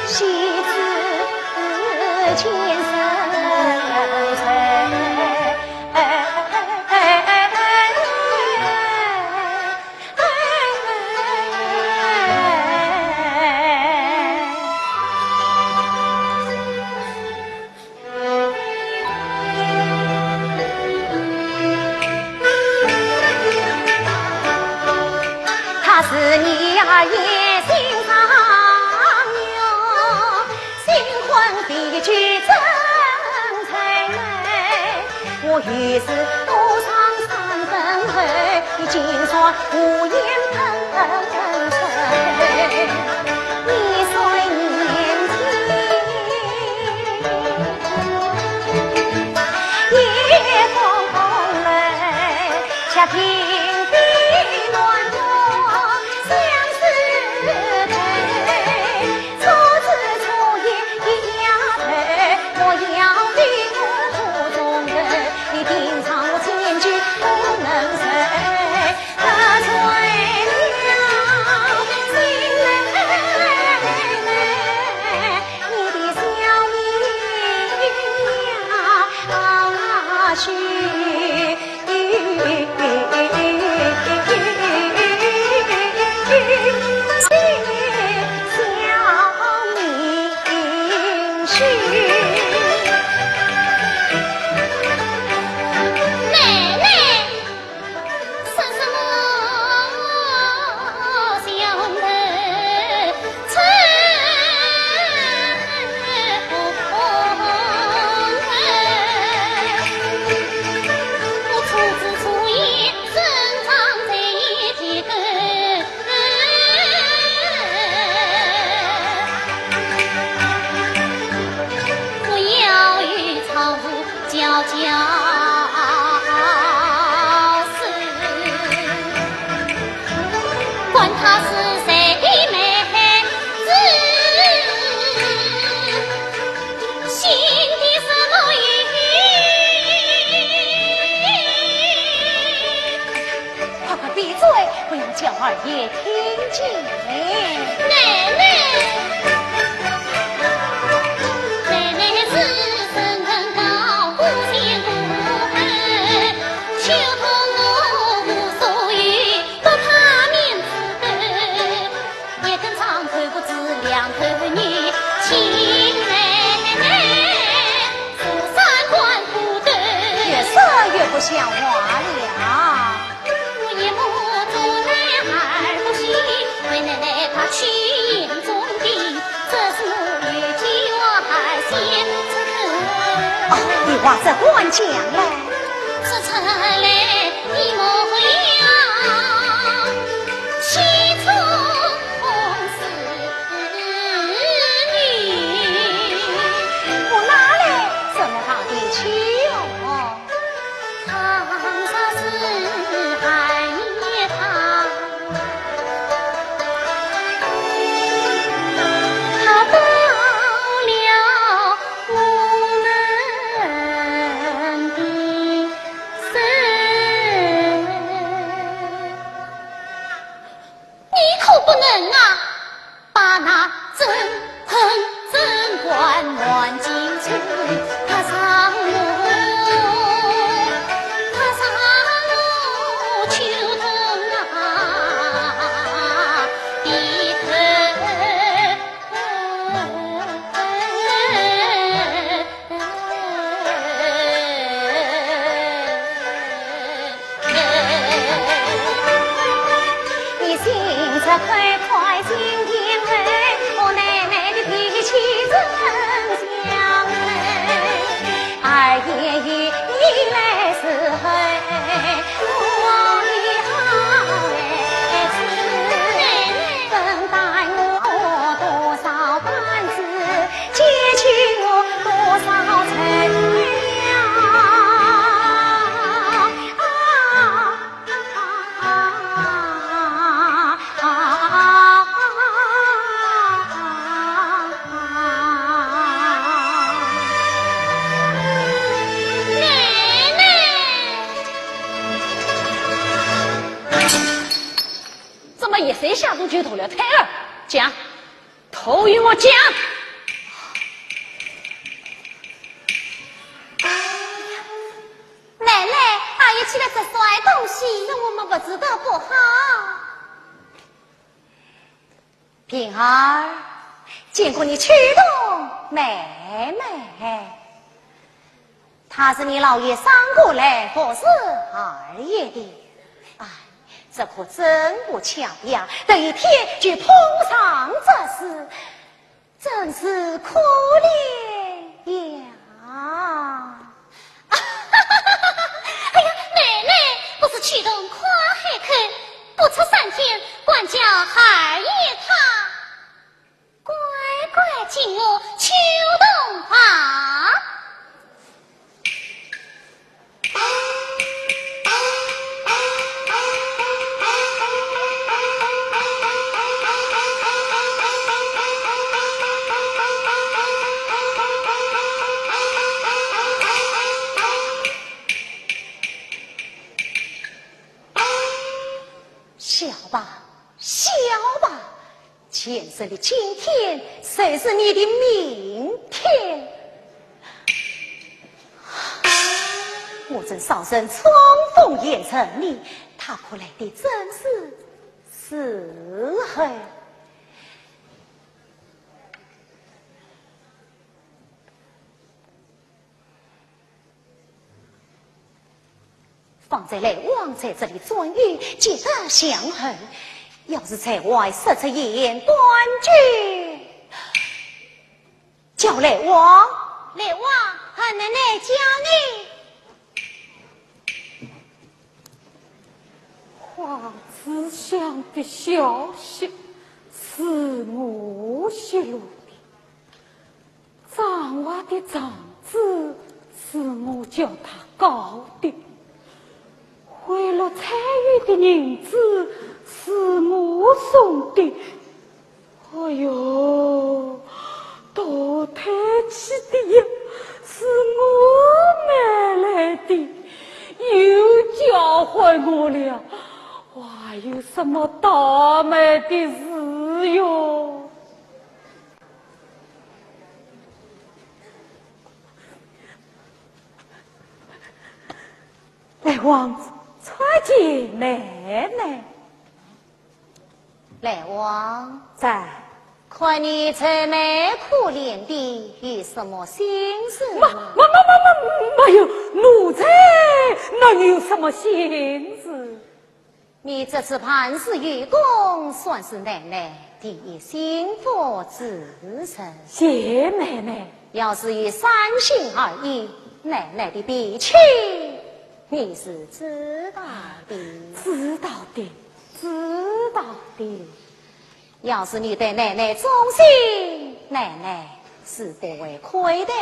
惜字千声他是你二爷心上有新婚必居真才美，我于是多尝3分黑，金酸无言喷吹，一岁年纪夜风雷，下平地暖和相思配，初次初夜一丫头，我要的不中人，你平常我千句不能睡，得罪了新奶奶，你的小命呀许。叫儿也听见。奶奶。不像话了！我一母做男孩不行，为奶奶她去眼中的，这是我有计我还先出你话这官讲嘞，说出来你莫了，其中是你，我哪来这么大的气？不能啊，把那真恨真官乱进去，他上路秋冬啊，低头。你心这快快心天黑，我奶奶的脾气真香哎，二爷爷你来是黑，我的好儿子，等待我多少班子，接去我多少程。谁下毒举头了？胎儿讲，头与我讲。奶奶，阿爷起来这摔东西，那我们不知道不好。平儿，见过你驱动妹妹，她是你老爷捎过来服侍二爷的。哎，这可真不巧呀！这一天就碰上这事，真是可怜呀！哎呀，奶奶不是驱动跨海口，不出3天，管教二爷他乖乖进我秋冬房。笑吧，笑吧！前生的今天，谁是你的明天？我正少生冲锋严城里，他可来的真是时候。方才来往在这里转悠，记得相候。要是在外设出言断句，叫来往，来往，和奶奶讲你。花子祥的消息是我泄露的，长娃的长子是我叫他搞的，贿赂参与的银子是我送的。哎呦，多抬起的呀，是我买来的，又教坏我了。哎哪有什么倒霉的事哟？来王子参见奶奶。来王，在。看你愁眉苦脸的，有什么心事？没有，奴才哪有什么心事？你这次办事有功，算是奶奶第一幸福之神。谢奶奶。要是与三心二意，奶奶的脾气你是知道的。知道的，知道的。要是你对奶奶忠心，奶奶是不会亏待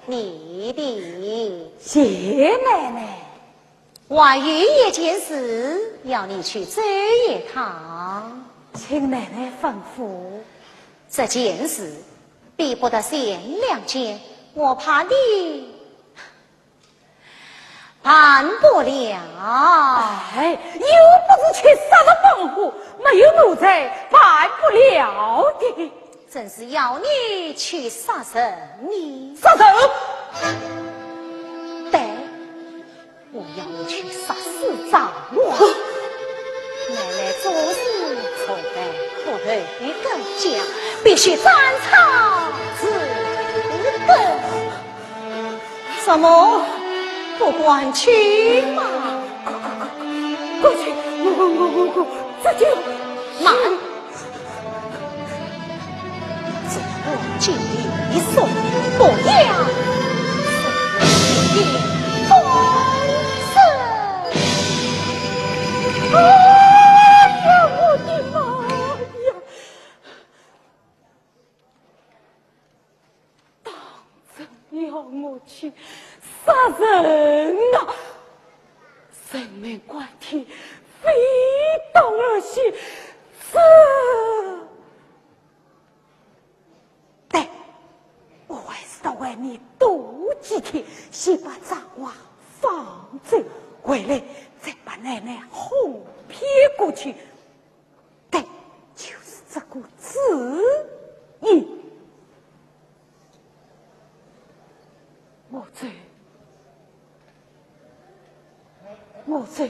你的。谢奶奶。还有一件事要你去走一趟，请奶奶吩咐。这件事比不得限两件，我怕你办不了。哎，又不是去杀了帮户，没有奴才办不了的。正是要你去杀神你。杀神？对，我要你去杀死张罗。奶奶做事从来不对一个讲，必须斩草自根。什么？不管去吗？过去，我这就慢。这我尽力送不要，你风声。哎呀，我的妈呀！当真要我去杀人啊！生命关天，飞动而行，对，我还是到外面躲几天，先把张娃放走，回来再把奶奶哄骗过去。对，就是这个字意。我走。我走。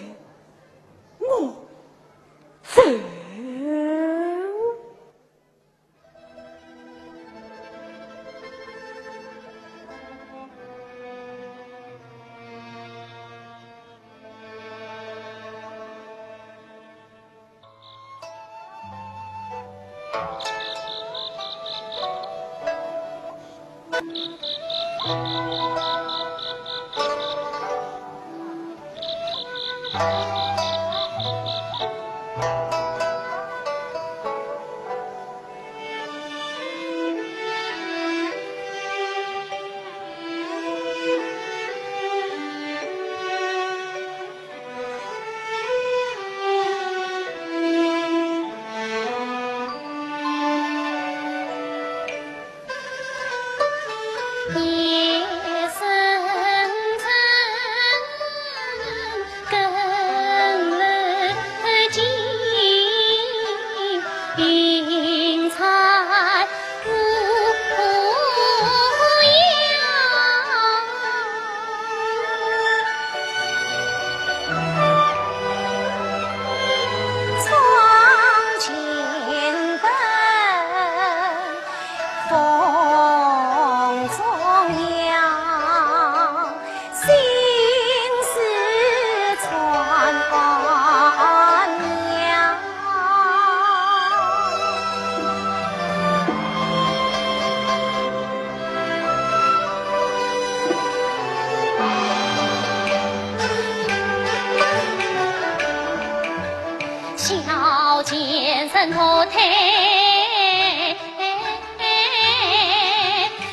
小见神托胎，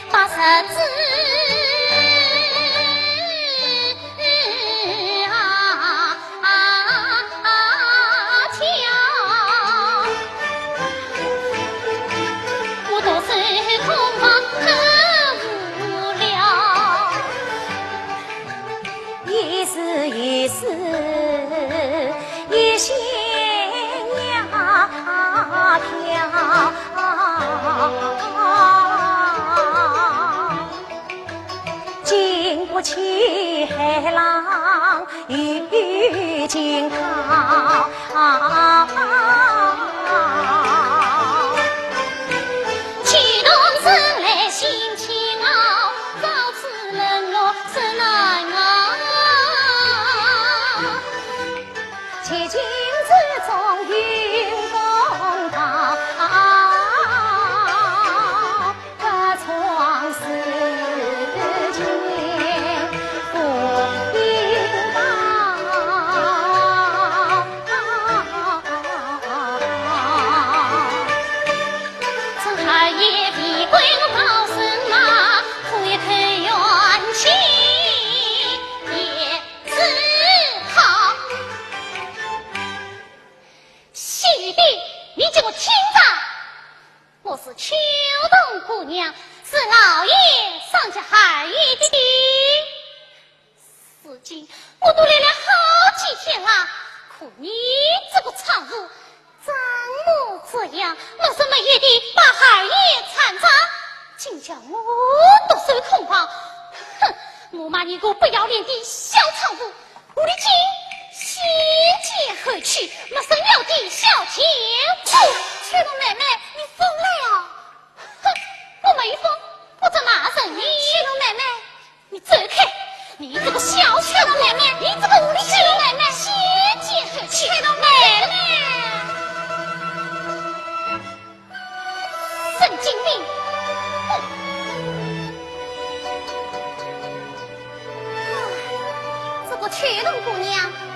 把十字挑，我独身恐怕很无聊，一时一时一些。经不起海浪与惊涛，启动生来心情傲，早此冷落是难熬。其境之中云风涛，可创世间不应这海也比归我高声骂，回头怨气也自讨。细雨弟，你给我听着，我是秋冬姑娘，是老爷上下海域的弟。如今我都来了好几天了，可你这个娼妇怎么这样弄什么也得把海业铲杂，竟叫我都受恐慌。哼，我骂你个不要脸的小娼妇，我的今先见后去，没生了的小贱妇。秋冬妹妹，你疯了呀？哼，我没疯，我在骂人你。秋冬妹妹，你走开！你这个小秋冬妹妹，你这个无理秋冬妹妹，先见后去。秋冬妹妹，神经病！这个秋冬姑娘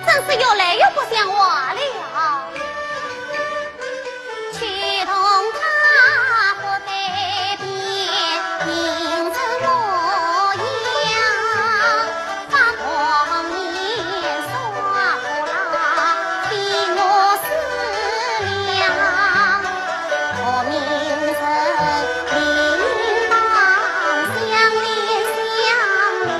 真是越来越不像话了。秋冬她不得变，明着模样，发光面耍不拉，比我思量。我明人铃铛相连相两。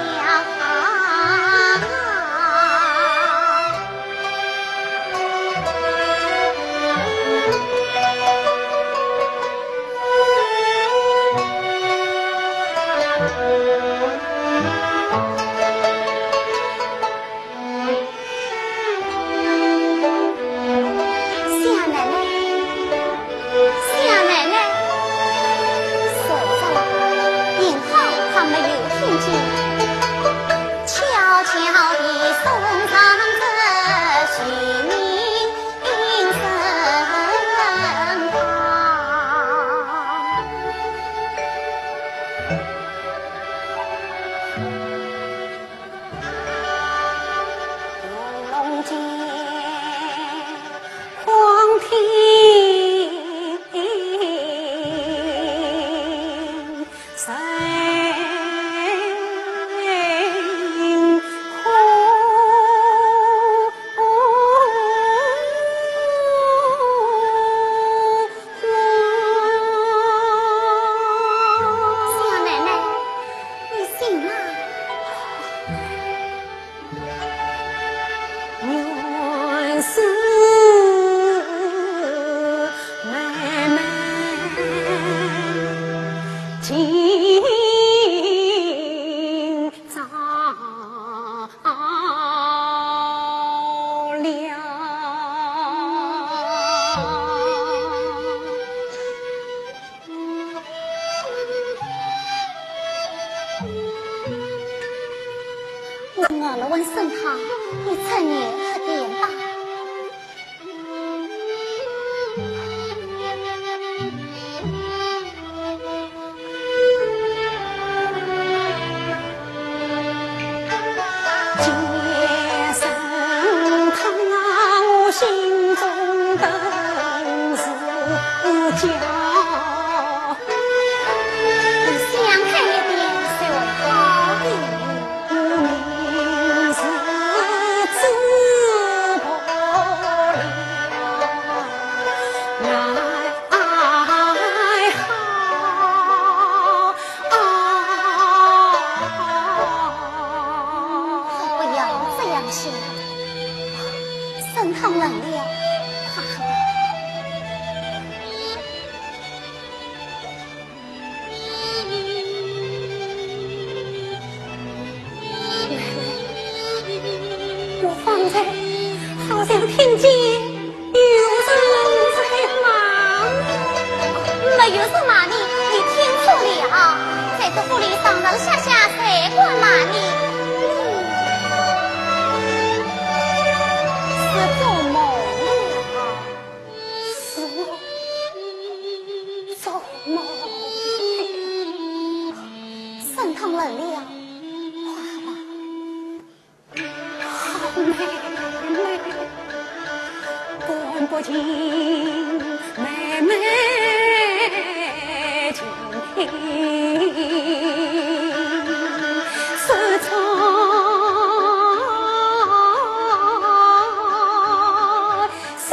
我了问圣堂，你趁你可点吧。接圣堂，我心中更是骄。圣堂冷了，我方才好像听见有人在骂我。没有人骂你，你听错了，在这屋里上上下下谁管骂你？是做梦了，是我做梦了。沈堂冷了，好妹妹，管不清妹妹情，是苍心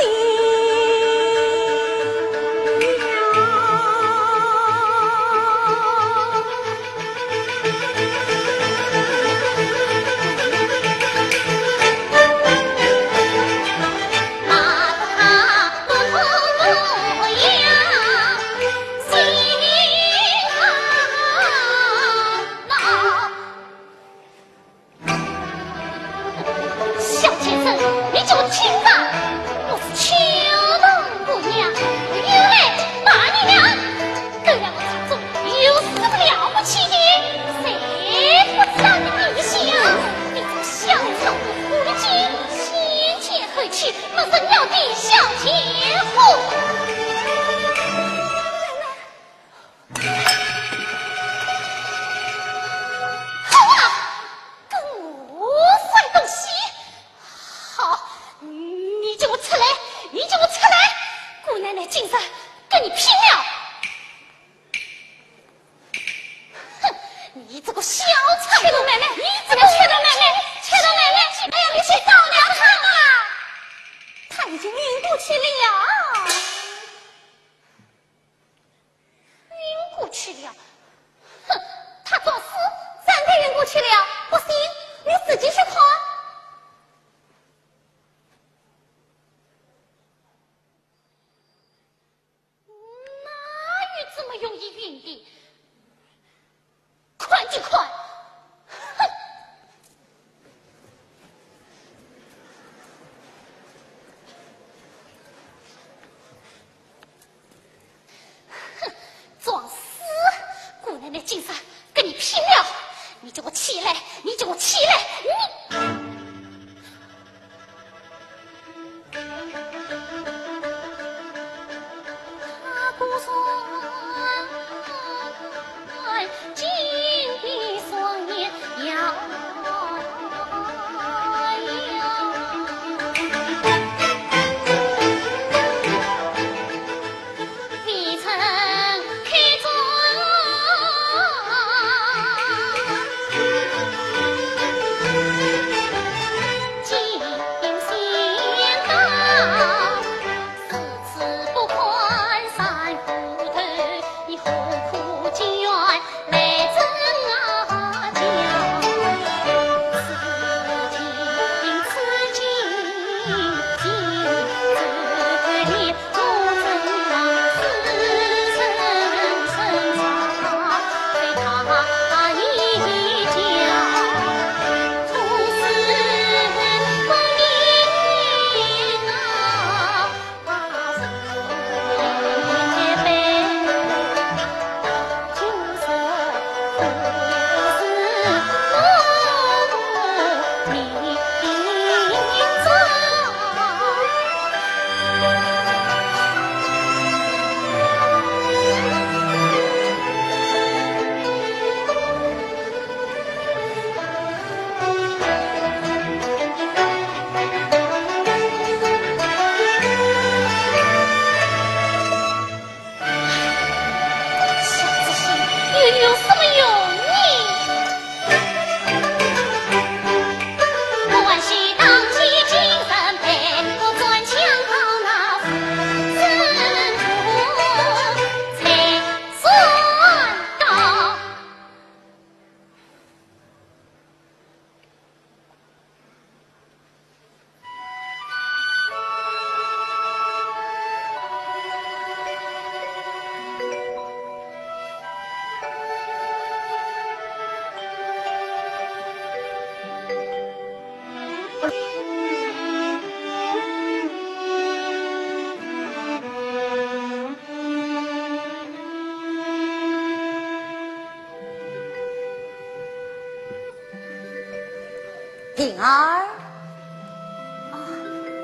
平儿，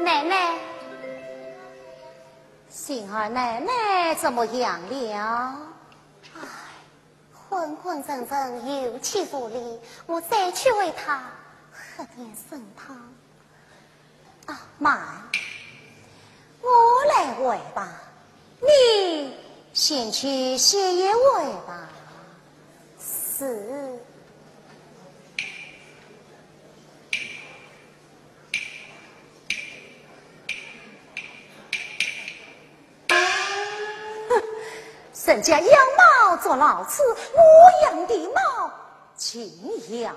奶奶，杏儿奶奶怎么样了？昏昏沉沉，有气无力，我再去为她喝点参汤。慢，我来喂吧，你先去歇一喂吧。是。人家养猫做老子，我养的猫尽要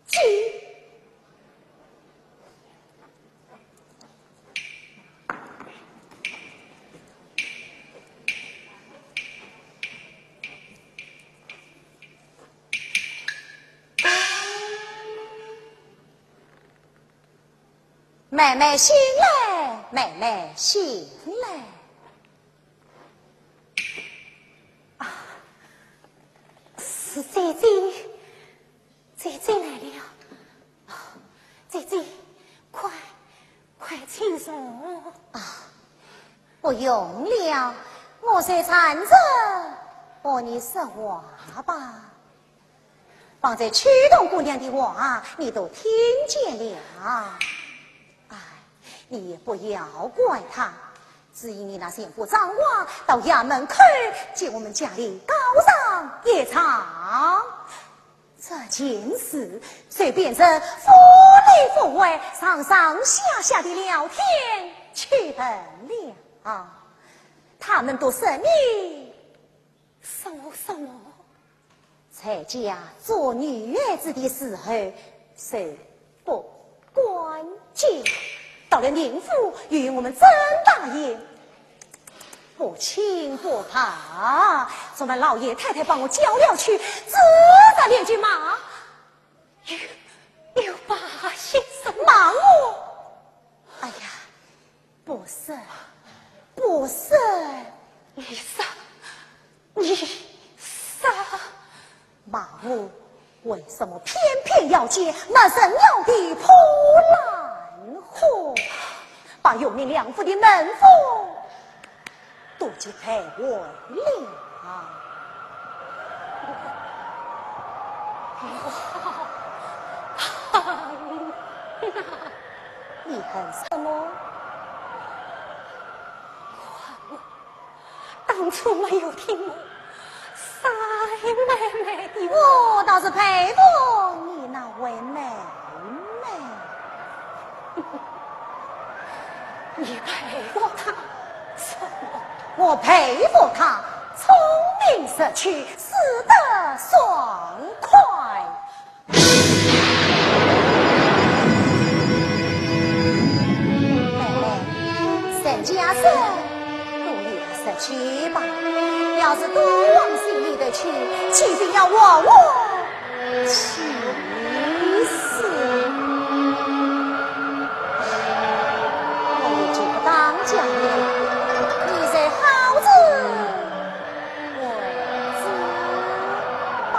紧。妹妹醒来，妹妹醒来。是姐姐，姐姐来了。姐姐，快请坐。不用了，我在站着，和你说话吧。放在曲动姑娘的话，你都听见了。你也不要怪她，只因你那先夫张娃到衙门去见我们家里高上夜场，这件事虽变成夫里夫外上上下下的聊天去本了。他们都说你什么？在家做女儿子的时候是不关键，到了宁府与我们曾大爷不亲不怕，昨晚老爷太太帮我叫了去，只打连句骂，有把先生骂我。哎呀，不是，你傻，骂我为什么偏要接那人妖的破烂货，把有名良妇的门妇都去陪我了。你恨什么？当初没有听我塞妹的我倒是佩服你那位妹妹。你佩服她什么？我佩服她聪明识趣，死得爽快。妹妹，沈家生都也识趣吧，要是都往心里头去，岂定要我气死。我也就不当家了，你在好自为之吧。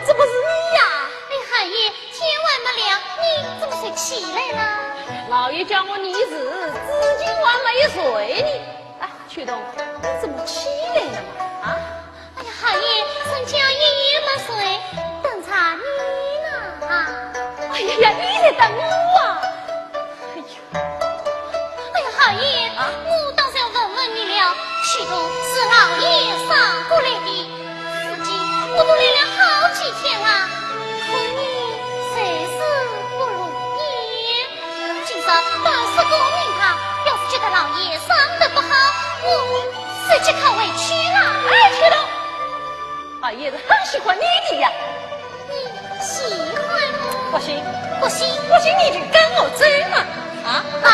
这不是你呀！哎，汉爷，天晚没亮，你怎么才起来呢？老爷叫我拟字，至今还没睡呢。啊，曲东，你怎么起来了嘛？啊！哎呀，汉爷，孙家夜夜没睡，等查你呢啊！哎呀，你在等我啊！哎呀，汉爷，我倒是要问问你了，曲东是老爷捎过来的，如今我都来了好几天了，可你谁是不如意？今朝本是个名堂，要是觉得老爷伤得不好，我自己可委屈了。哎，曲东，老爷子很喜欢你的呀。你喜欢我？不行，不行，不行，你就跟我走嘛！啊！